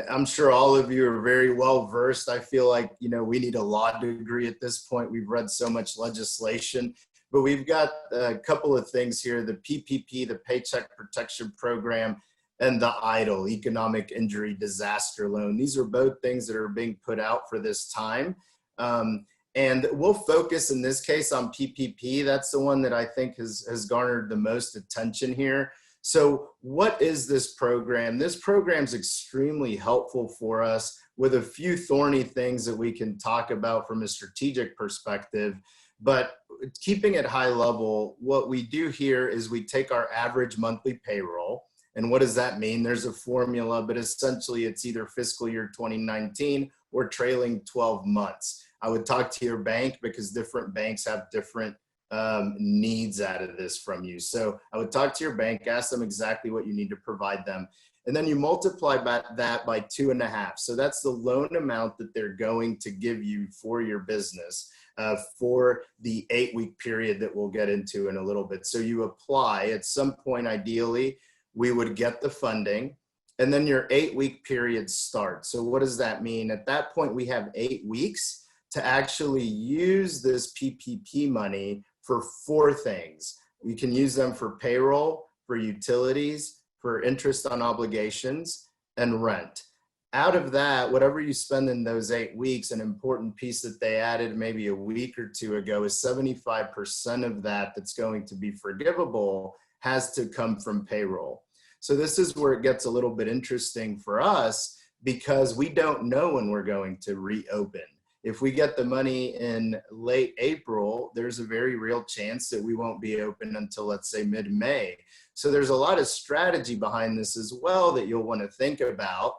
I'm sure all of you are very well versed. I feel like, we need a law degree at this point. We've read so much legislation, but we've got a couple of things here: the PPP, the Paycheck Protection Program, and the EIDL, Economic Injury Disaster Loan. These are both things that are being put out for this time. And we'll focus in this case on PPP. That's the one that I think has garnered the most attention here. So what is this program? This program is extremely helpful for us, with a few thorny things that we can talk about from a strategic perspective. But keeping it high level, what we do here is we take our average monthly payroll. And what does that mean? There's a formula, but essentially it's either fiscal year 2019 or trailing 12 months. I would talk to your bank, because different banks have different needs out of this from you. So I would talk to your bank, ask them exactly what you need to provide them. And then you multiply that by 2.5. So that's the loan amount that they're going to give you for your business for the 8-week period that we'll get into in a little bit. So you apply at some point. Ideally, we would get the funding, and then your 8-week period starts. So what does that mean? At that point, we have 8 weeks to actually use this PPP money for 4 things. We can use them for payroll, for utilities, for interest on obligations, and rent. Out of that, whatever you spend in those 8 weeks, an important piece that they added maybe a week or two ago is 75% of that that's going to be forgivable has to come from payroll. So this is where it gets a little bit interesting for us, because we don't know when we're going to reopen. If we get the money in late April, there's a very real chance that we won't be open until, let's say, mid-May. So there's a lot of strategy behind this as well that you'll want to think about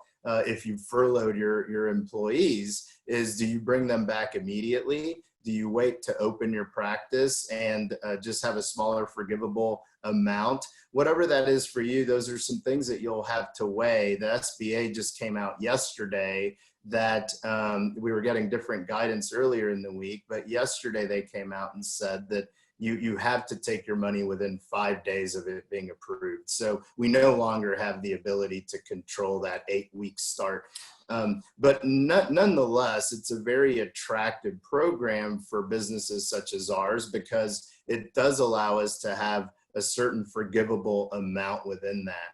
if you furloughed your employees. Is, do you bring them back immediately? Do you wait to open your practice and just have a smaller forgivable amount? Whatever that is for you, those are some things that you'll have to weigh. The SBA just came out yesterday that we were getting different guidance earlier in the week, but yesterday they came out and said that you have to take your money within 5 days of it being approved. So we no longer have the ability to control that 8-week start. But nonetheless, it's a very attractive program for businesses such as ours, because it does allow us to have a certain forgivable amount within that.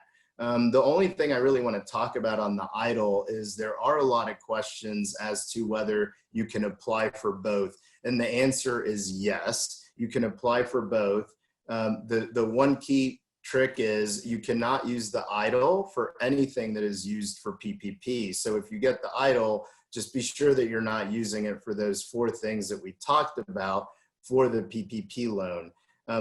The only thing I really want to talk about on the EIDL is there are a lot of questions as to whether you can apply for both. And the answer is yes, you can apply for both. The one key trick is you cannot use the EIDL for anything that is used for PPP. So if you get the EIDL, just be sure that you're not using it for those 4 things that we talked about for the PPP loan.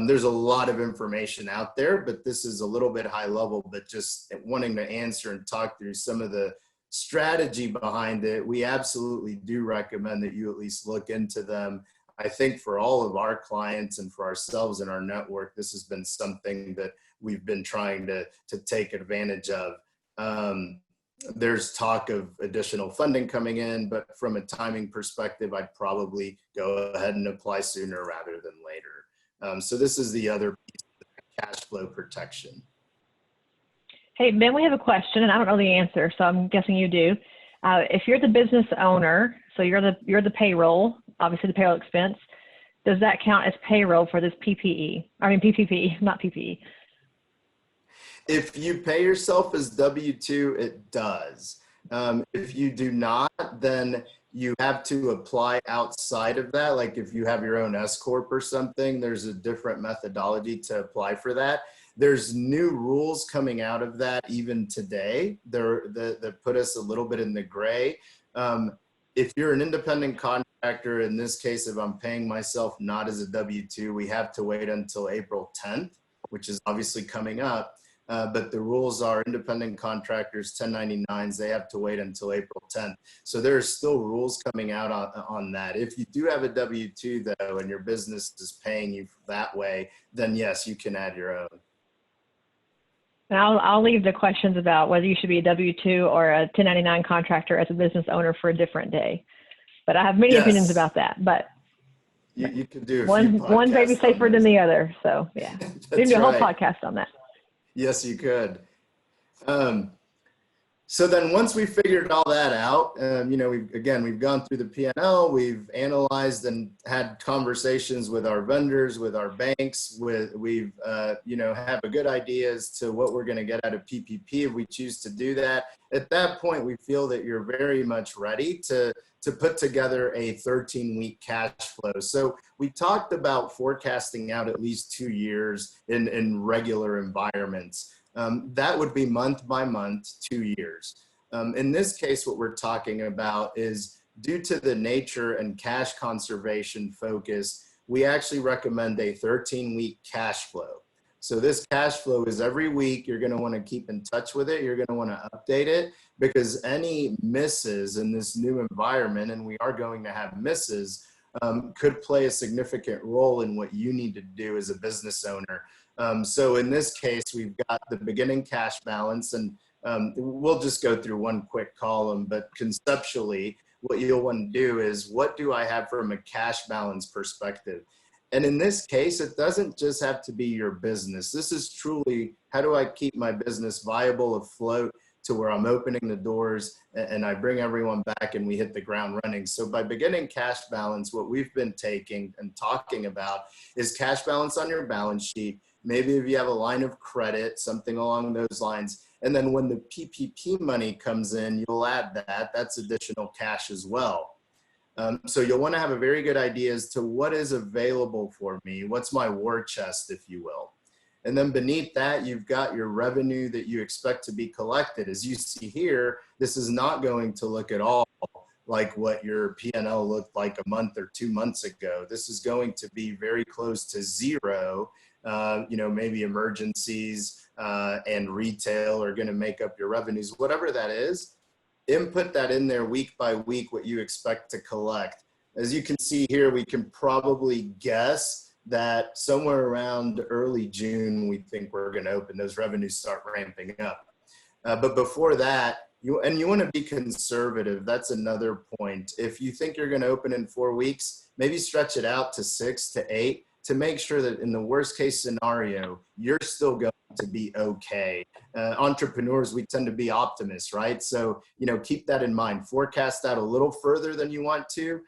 There's a lot of information out there, but this is a little bit high level, but just wanting to answer and talk through some of the strategy behind it. We absolutely do recommend that you at least look into them. I think for all of our clients and for ourselves and our network, this has been something that we've been trying to take advantage of. There's talk of additional funding coming in, but from a timing perspective, I'd probably go ahead and apply sooner rather than later. So this is the other piece of cash flow protection. Hey, Ben, we have a question, and I don't know the answer, so I'm guessing you do. If you're the business owner, so you're the payroll, obviously the payroll expense, does that count as payroll for this PPE? I mean PPP, not PPE. If you pay yourself as W-2, it does. If you do not, then you have to apply outside of that. Like if you have your own S Corp or something, there's a different methodology to apply for that. There's new rules coming out of that even today that put us a little bit in the gray. If you're an independent contractor, in this case, if I'm paying myself not as a W-2, we have to wait until April 10th, which is obviously coming up. But the rules are independent contractors, 1099s, they have to wait until April 10th. So there's still rules coming out on that. If you do have a W-2 though, and your business is paying you that way, then yes, you can add your own. And I'll leave the questions about whether you should be a W-2 or a 1099 contractor as a business owner for a different day. But I have many opinions about that. But you can do one maybe safer than the other. So yeah, we can do a whole podcast on that. Yes, you could. So then once we figured all that out, we've gone through the P&L, we've analyzed and had conversations with our vendors, with our banks, we've have a good idea as to what we're going to get out of PPP if we choose to do that. At that point, we feel that you're very much ready to put together a 13-week cash flow. So we talked about forecasting out at least 2 years in regular environments. That would be month by month, 2 years. In this case, what we're talking about is due to the nature and cash conservation focus, we actually recommend a 13-week cash flow. So this cash flow is every week. You're going to want to keep in touch with it. You're going to want to update it because any misses in this new environment, and we are going to have misses, could play a significant role in what you need to do as a business owner. So in this case, we've got the beginning cash balance, and we'll just go through one quick column, but conceptually, what you'll want to do is, what do I have from a cash balance perspective? And in this case, it doesn't just have to be your business. This is truly, how do I keep my business viable, afloat, to where I'm opening the doors and I bring everyone back and we hit the ground running. So by beginning cash balance, what we've been taking and talking about is cash balance on your balance sheet. Maybe if you have a line of credit, something along those lines. And then when the PPP money comes in, you'll add that. That's additional cash as well. So you'll want to have a very good idea as to what is available for me. What's my war chest, if you will. And then beneath that, you've got your revenue that you expect to be collected. As you see here, this is not going to look at all like what your P&L looked like a month or 2 months ago. This is going to be very close to zero. Maybe emergencies and retail are going to make up your revenues, whatever that is. Input that in there week by week, what you expect to collect. As you can see here, we can probably guess that somewhere around early June, we think we're going to open, those revenues start ramping up. But before that, you want to be conservative. That's another point. If you think you're going to open in 4 weeks, maybe stretch it out to 6 to 8 to make sure that in the worst case scenario, you're still going to be okay. Entrepreneurs, we tend to be optimists, right? So, keep that in mind. Forecast out a little further than you want to,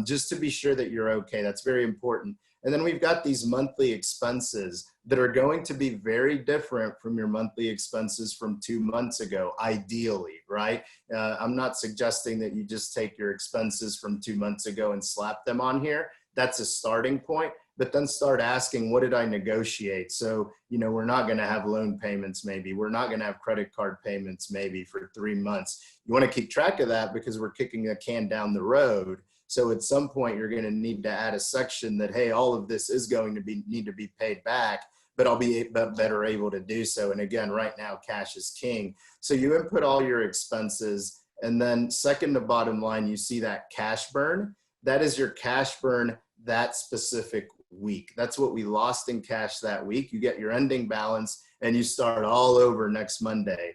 just to be sure that you're okay. That's very important. And then we've got these monthly expenses that are going to be very different from your monthly expenses from 2 months ago, ideally, right? I'm not suggesting that you just take your expenses from 2 months ago and slap them on here. That's a starting point, but then start asking, what did I negotiate? So, we're not going to have loan payments, maybe. We're not going to have credit card payments, maybe, for 3 months. You want to keep track of that because we're kicking a can down the road. So at some point, you're going to need to add a section that, hey, all of this is going to need to be paid back, but I'll be better able to do so. And again, right now, cash is king. So you input all your expenses, and then second to bottom line, you see that cash burn. That is your cash burn that specific week. That's what we lost in cash that week. You get your ending balance, and you start all over next Monday.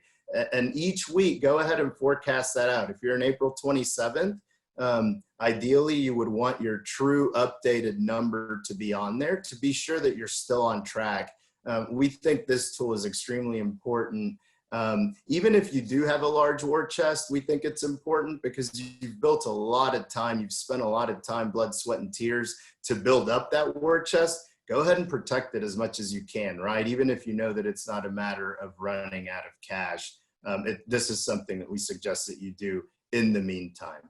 And each week, go ahead and forecast that out. If you're in April 27th, ideally, you would want your true updated number to be on there to be sure that you're still on track. We think this tool is extremely important Even if you do have a large war chest, we think it's important because you've built a lot of time, you've spent a lot of time, blood, sweat, and tears to build up that war chest. Go ahead and protect it as much as you can, right? Even if you know that it's not a matter of running out of cash. This is something that we suggest that you do in the meantime.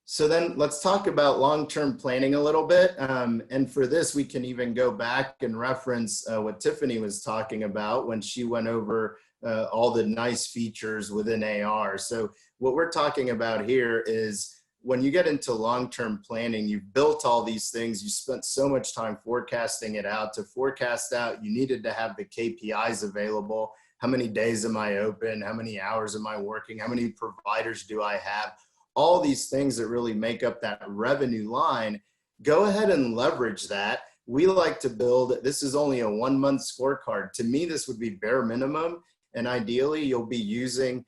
So then let's talk about long-term planning a little bit. And for this, we can even go back and reference what Tiffany was talking about when she went over all the nice features within AR. So what we're talking about here is when you get into long-term planning, you've built all these things, you spent so much time forecasting it out. To forecast out, you needed to have the KPIs available. How many days am I open? How many hours am I working? How many providers do I have? All these things that really make up that revenue line. Go ahead and leverage that. We like to build, this is only a 1 month scorecard. To me, this would be bare minimum. And ideally you'll be using,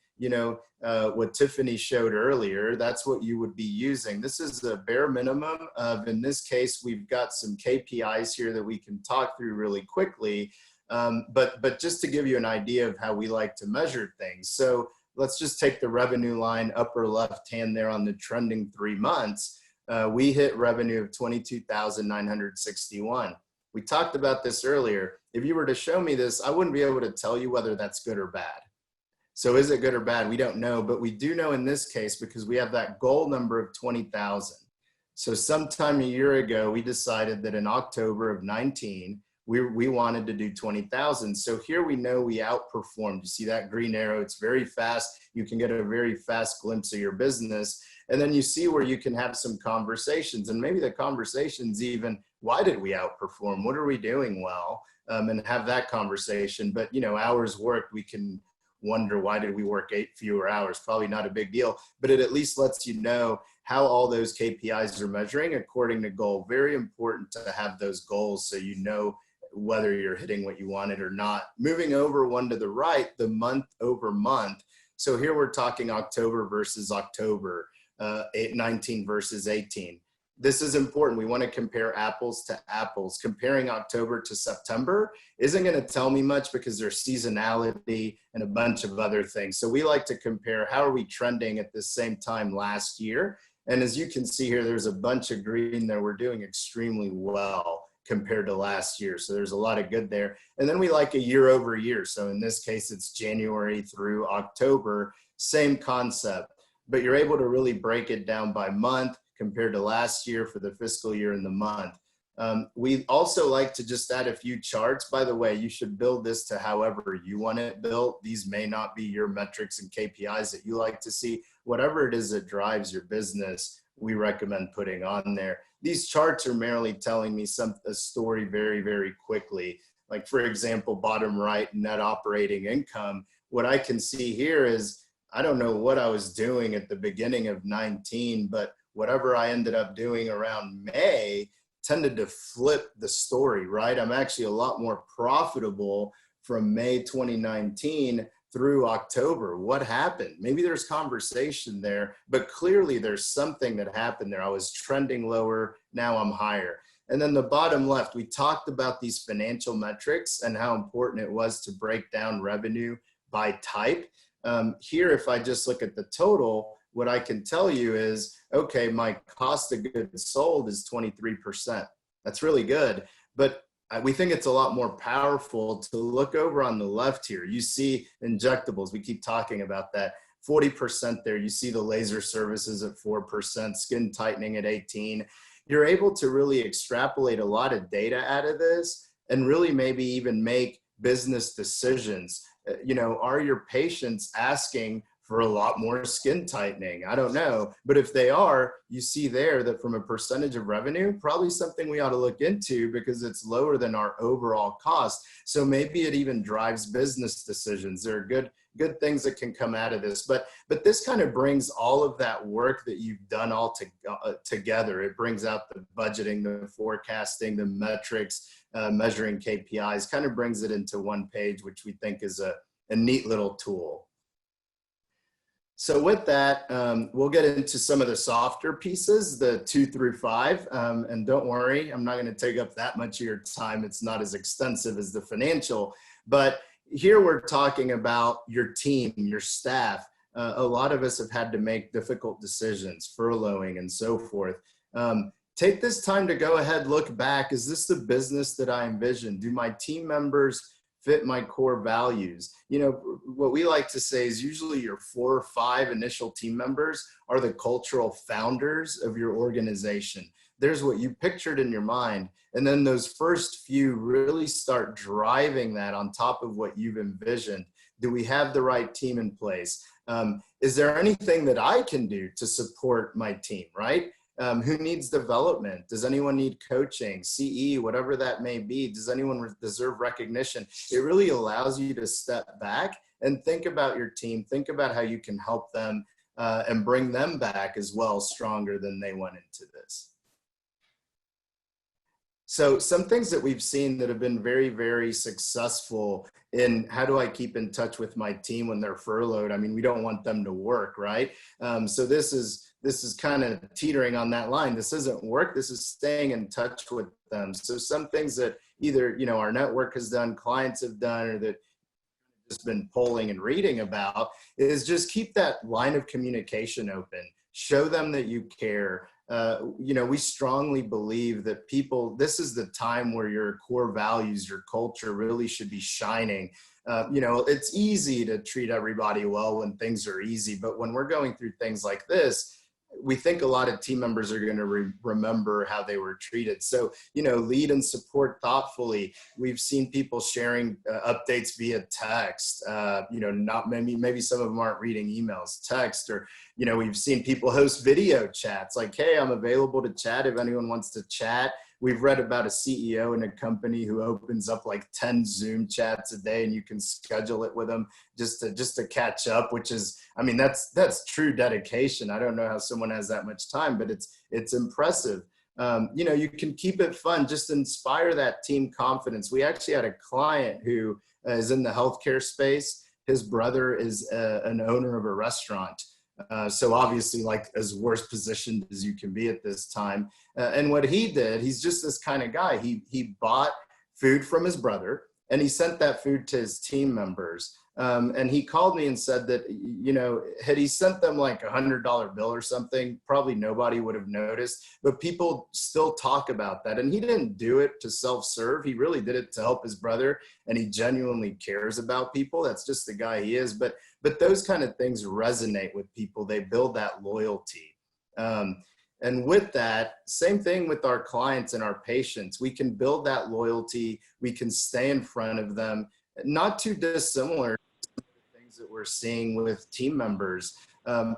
what Tiffany showed earlier, that's what you would be using. This is the bare minimum of, in this case, we've got some KPIs here that we can talk through really quickly. But just to give you an idea of how we like to measure things. So let's just take the revenue line, upper left hand there on the trending 3 months. We hit revenue of 22,961. We talked about this earlier. If you were to show me this, I wouldn't be able to tell you whether that's good or bad. So is it good or bad? We don't know, but we do know in this case because we have that goal number of 20,000. So sometime a year ago, we decided that in October of 19, we wanted to do 20,000. So here we know we outperformed. You see that green arrow, it's very fast. You can get a very fast glimpse of your business. And then you see where you can have some conversations, and maybe the conversations even, why did we outperform? What are we doing well? And have that conversation. But hours worked, we can wonder, why did we work 8 fewer hours? Probably not a big deal, but it at least lets you know how all those KPIs are measuring according to goal. Very important to have those goals so you know whether you're hitting what you wanted or not. Moving over one to the right, the month over month. So here we're talking October versus October, 19 versus 18. This is important. We want to compare apples to apples. Comparing October to September isn't going to tell me much because there's seasonality and a bunch of other things. So we like to compare how are we trending at the same time last year. And as you can see here, there's a bunch of green there. We're doing extremely well compared to last year. So there's a lot of good there. And then we like a year over year. So in this case, it's January through October, same concept, but you're able to really break it down by month compared to last year for the fiscal year and the month. We also like to just add a few charts. By the way, you should build this to however you want it built. These may not be your metrics and KPIs that you like to see. Whatever it is that drives your business, we recommend putting on there. These charts are merely telling me a story very, very quickly. Like for example, bottom right, net operating income. What I can see here is, I don't know what I was doing at the beginning of 19, but whatever I ended up doing around May tended to flip the story, right? I'm actually a lot more profitable from May 2019 through October. What happened? Maybe there's conversation there, but clearly there's something that happened there. I was trending lower, now I'm higher. And then the bottom left, we talked about these financial metrics and how important it was to break down revenue by type. Here, if I just look at the total, what I can tell you is, okay, my cost of goods sold is 23%. That's really good, but we think it's a lot more powerful to look over on the left here. You see injectables, we keep talking about that, 40% there. You see the laser services at 4%, skin tightening at 18. You're able to really extrapolate a lot of data out of this and really maybe even make business decisions. Are your patients asking for a lot more skin tightening? I don't know. But if they are, you see there that from a percentage of revenue, probably something we ought to look into because it's lower than our overall cost. So maybe it even drives business decisions. There are good things that can come out of this. But this kind of brings all of that work that you've done all together. It brings out the budgeting, the forecasting, the metrics, measuring KPIs, kind of brings it into one page, which we think is a neat little tool. So with that, we'll get into some of the softer pieces, the 2 through 5. And don't worry, I'm not going to take up that much of your time. It's not as extensive as the financial, but here we're talking about your team, your staff. A lot of us have had to make difficult decisions, furloughing and so forth. Take this time to go ahead, look back. Is this the business that I envisioned? Do my team members fit my core values? You know, what we like to say is usually your 4 or 5 initial team members are the cultural founders of your organization. There's what you pictured in your mind. And then those first few really start driving that on top of what you've envisioned. Do we have the right team in place? Is there anything that I can do to support my team, right? Who needs development? Does anyone need coaching, CE, whatever that may be? Does anyone deserve recognition? It really allows you to step back and think about your team, think about how you can help them and bring them back as well, stronger than they went into this. So some things that we've seen that have been very, very successful in how do I keep in touch with my team when they're furloughed? I mean, we don't want them to work, right? So this is kind of teetering on that line. This isn't work, this is staying in touch with them. So some things that either, you know, our network has done, clients have done, or that just been polling and reading about is just keep that line of communication open. Show them that you care. You know, we strongly believe that people, this is the time where your core values, your culture really should be shining. You know, it's easy to treat everybody well when things are easy, but when we're going through things like this, we think a lot of team members are going to remember how they were treated. So, you know, lead and support thoughtfully. We've seen people sharing updates via text, you know, not maybe some of them aren't reading emails, text, or, you know, we've seen people host video chats like, hey, I'm available to chat if anyone wants to chat. We've read about a CEO in a company who opens up like 10 Zoom chats a day and you can schedule it with them just to catch up, which is, I mean, that's true dedication. I don't know how someone has that much time, but it's impressive. You know, you can keep it fun, just inspire that team confidence. We actually had a client who is in the healthcare space. His brother is an owner of a restaurant. So obviously like as worst positioned as you can be at this time. And what he did, he's just this kind of guy. He bought food from his brother and he sent that food to his team members. And he called me and said that, you know, had he sent them like $100 bill or something, probably nobody would have noticed, but people still talk about that. And he didn't do it to self-serve. He really did it to help his brother, and he genuinely cares about people. That's just the guy he is. But those kind of things resonate with people. They build that loyalty. And with that, same thing with our clients and our patients. We can build that loyalty. We can stay in front of them, not too dissimilar that we're seeing with team members.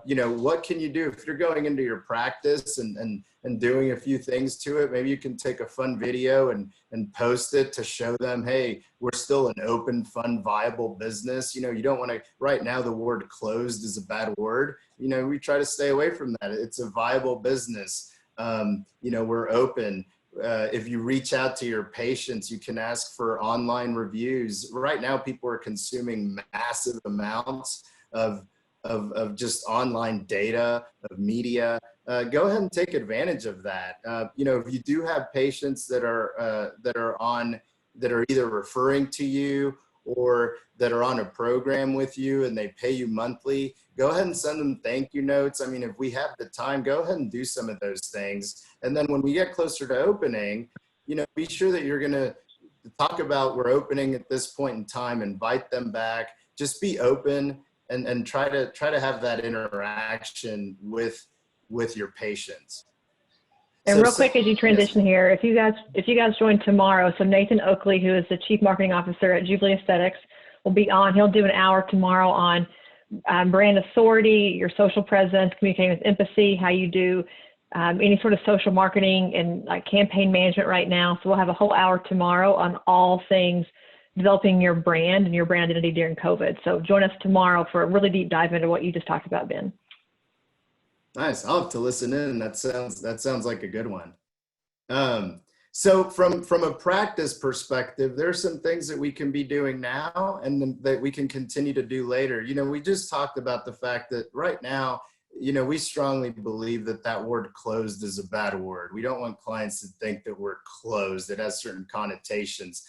You know, what can you do if you're going into your practice and doing a few things to it? Maybe you can take a fun video and post it to show them, hey, we're still an open, fun, viable business. You know, you don't want to, right now the word closed is a bad word. You know, we try to stay away from that. It's a viable business. You know, we're open. If you reach out to your patients, you can ask for online reviews. Right now, people are consuming massive amounts of just online data, of media. Go ahead and take advantage of that. You know, if you do have patients that are either referring to you or that are on a program with you and they pay you monthly, go ahead and send them thank you notes. I mean, if we have the time, go ahead and do some of those things. And then when we get closer to opening, you know, be sure that you're going to talk about we're opening at this point in time, invite them back, just be open and try to have that interaction with your patients. And So, real quick, as you transition here, if you guys join tomorrow, so Nathan Oakley, who is the Chief Marketing Officer at Jubilee Aesthetics, will be on. He'll do an hour tomorrow on brand authority, your social presence, communicating with empathy, how you do any sort of social marketing and like campaign management right now. So we'll have a whole hour tomorrow on all things developing your brand and your brand identity during COVID. So join us tomorrow for a really deep dive into what you just talked about, Ben. Nice. I'll have to listen in. That sounds like a good one. So from a practice perspective, there's some things that we can be doing now and then that we can continue to do later. We just talked about the fact that right now, we strongly believe that that word closed is a bad word. We don't want clients to think that we're closed. It has certain connotations.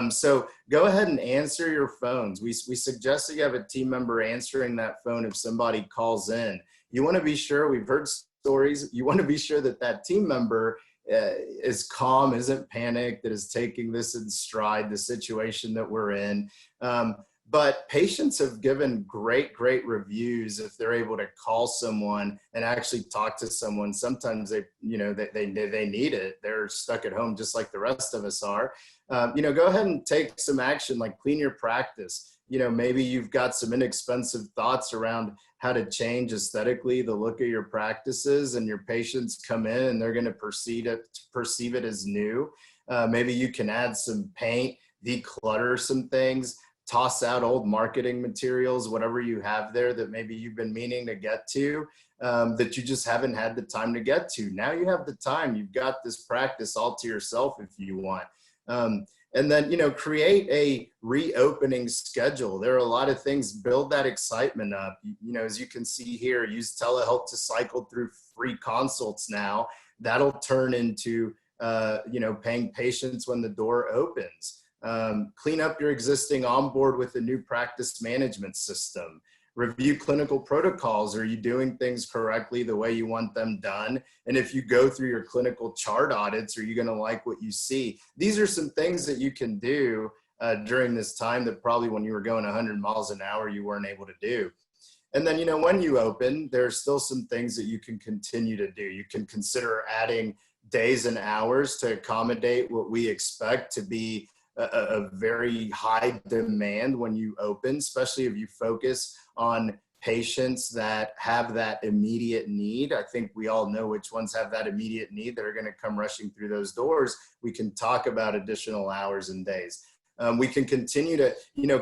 So go ahead and answer your phones. We suggest that you have a team member answering that phone if somebody calls in. You want to be sure, we've heard stories, you want to be sure that that team member is calm, isn't panicked, that is taking this in stride, the situation that we're in. But patients have given great reviews if they're able to call someone and actually talk to someone. Sometimes they need it. They're stuck at home just like the rest of us are. Go ahead and take some action, like clean your practice. Maybe you've got some inexpensive thoughts around how to change aesthetically the look of your practices, and your patients come in and they're going to perceive it as new. Maybe you can add some paint, declutter some things, toss out old marketing materials, whatever you have there that maybe you've been meaning to get to, that you just haven't had the time to get to. Now you have the time. You've got this practice all to yourself if you want. And then, create a reopening schedule. There are a lot of things, build that excitement up. As you can see here, use telehealth to cycle through free consults now. That'll turn into, paying patients when the door opens. Clean up your existing onboard with a new practice management system. Review clinical protocols. Are you doing things correctly the way you want them done? And if you go through your clinical chart audits, are you going to like what you see? These are some things that you can do during this time that probably when you were going 100 miles an hour, you weren't able to do. And then, when you open, there's still some things that you can continue to do. You can consider adding days and hours to accommodate what we expect to be a very high demand when you open, especially if you focus on patients that have that immediate need. I think we all know which ones have that immediate need that are going to come rushing through those doors. We can talk about additional hours and days. We can continue to,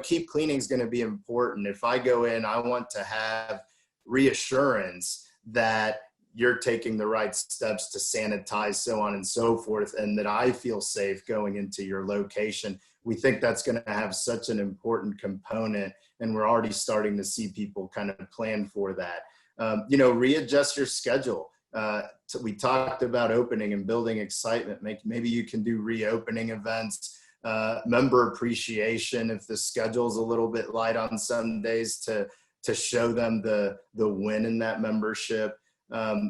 keep cleaning is going to be important. If I go in, I want to have reassurance that you're taking the right steps to sanitize, so on and so forth, and that I feel safe going into your location. We think that's going to have such an important component, and we're already starting to see people kind of plan for that. Readjust your schedule. We talked about opening and building excitement. Maybe you can do reopening events, member appreciation if the schedule's a little bit light on some days to show them the win in that membership.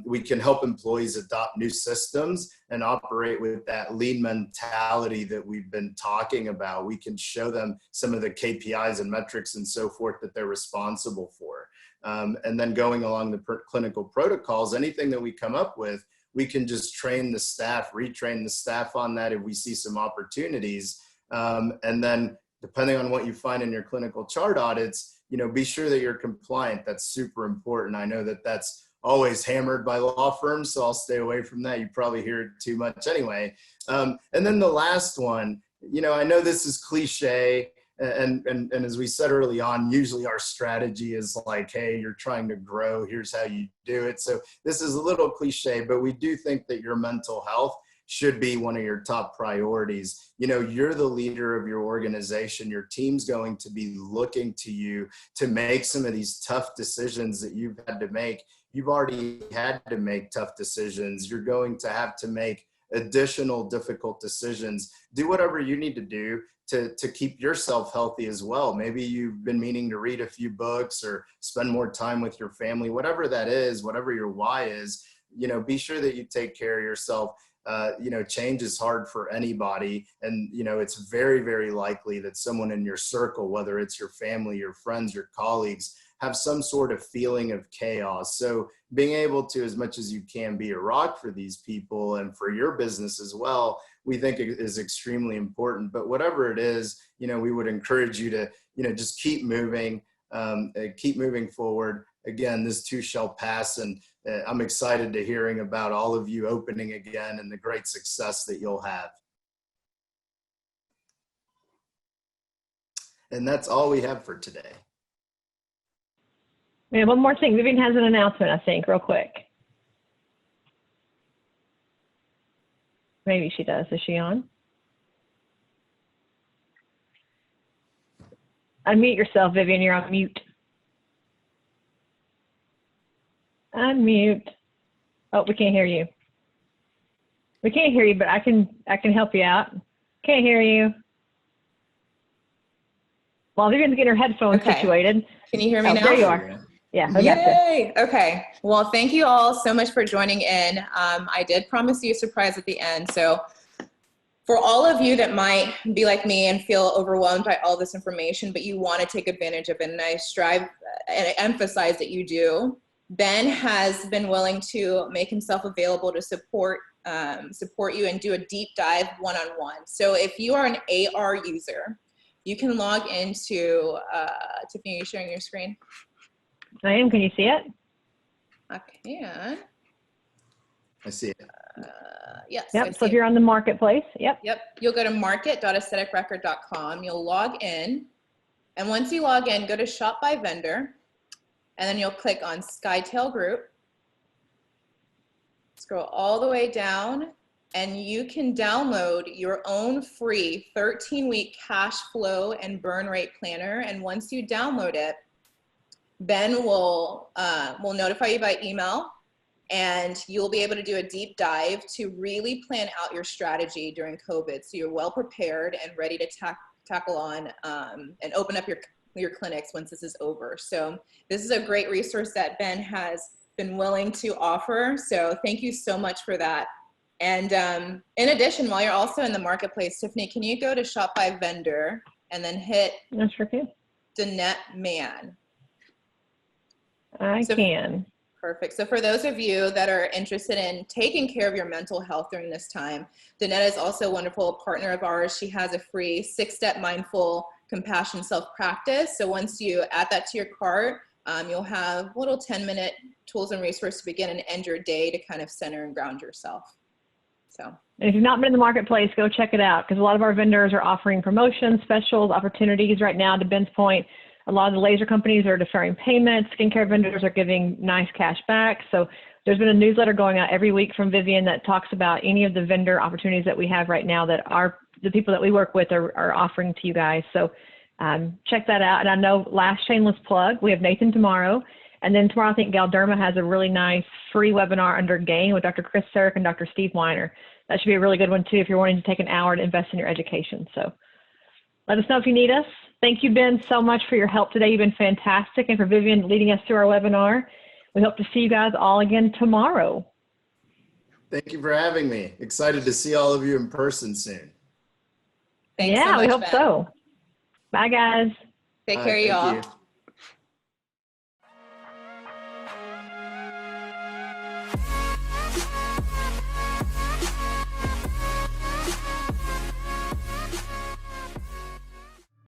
We can help employees adopt new systems and operate with that lean mentality that we've been talking about. We can show them some of the KPIs and metrics and so forth that they're responsible for. And then going along the clinical protocols, anything that we come up with, we can just train the staff, retrain the staff on that if we see some opportunities. And then depending on what you find in your clinical chart audits, be sure that you're compliant. That's super important. I know that that's always hammered by law firms, so I'll stay away from that. You probably hear it too much anyway. And then the last one, I know this is cliche, and as we said early on, usually our strategy is like, hey, you're trying to grow, here's how you do it. So this is a little cliche, but we do think that your mental health should be one of your top priorities. You're the leader of your organization. Your team's going to be looking to you to make some of these tough decisions that you've had to make. You've already had to make tough decisions. You're going to have to make additional difficult decisions. Do whatever you need to do to keep yourself healthy as well. Maybe you've been meaning to read a few books or spend more time with your family, whatever that is, whatever your why is, be sure that you take care of yourself. Change is hard for anybody. And, it's very, very likely that someone in your circle, whether it's your family, your friends, your colleagues, have some sort of feeling of chaos. So being able to, as much as you can, be a rock for these people and for your business as well, we think is extremely important. But whatever it is, we would encourage you to, just keep moving forward. Again, this too shall pass. And I'm excited to hearing about all of you opening again and the great success that you'll have. And that's all we have for today. We have one more thing. Vivian has an announcement, I think, real quick. Maybe she does. Is she on? Unmute yourself, Vivian. You're on mute. Unmute. Oh, we can't hear you. We can't hear you, but I can help you out. Can't hear you. While Vivian's getting her headphones situated. Can you hear me now? There you are. Yeah. Yay. Okay. Well, thank you all so much for joining in. I did promise you a surprise at the end. So for all of you that might be like me and feel overwhelmed by all this information, but you want to take advantage of it, and I strive and I emphasize that you do, Ben has been willing to make himself available to support you and do a deep dive one-on-one. So if you are an AR user, you can log into, Tiffany, are you sharing your screen? I am. Can you see it? I can. I see it. Yes. Yep. So if you're on the marketplace, yep. You'll go to market.aestheticrecord.com. You'll log in. And once you log in, go to Shop by Vendor. And then you'll click on SkyTail Group. Scroll all the way down. And you can download your own free 13-week cash flow and burn rate planner. And once you download it, Ben will notify you by email, and you'll be able to do a deep dive to really plan out your strategy during COVID, so you're well prepared and ready to tackle on and open up your clinics once this is over. So this is a great resource that Ben has been willing to offer. So thank you so much for that. And in addition, while you're also in the marketplace, Tiffany, can you go to Shop by Vendor and then hit Danette Mann? I can. Perfect. So for those of you that are interested in taking care of your mental health during this time, Danette is also a wonderful partner of ours. She has a free 6-step mindful compassion self-practice. So once you add that to your cart, you'll have little 10-minute tools and resources to begin and end your day to kind of center and ground yourself. So and if you've not been in the marketplace, go check it out, because a lot of our vendors are offering promotions, specials, opportunities right now. To Ben's point, a lot of the laser companies are deferring payments. Skincare vendors are giving nice cash back. So there's been a newsletter going out every week from Vivian that talks about any of the vendor opportunities that we have right now that the people that we work with are offering to you guys. So check that out. And I know, last shameless plug, we have Nathan tomorrow. And then tomorrow, I think Galderma has a really nice free webinar under GAIN with Dr. Chris Sarek and Dr. Steve Weiner. That should be a really good one too if you're wanting to take an hour to invest in your education. So let us know if you need us. Thank you, Ben, so much for your help today. You've been fantastic. And for Vivian leading us through our webinar. We hope to see you guys all again tomorrow. Thank you for having me. Excited to see all of you in person soon. Thanks so much, we hope Ben. so. Bye, guys. Take care, y'all.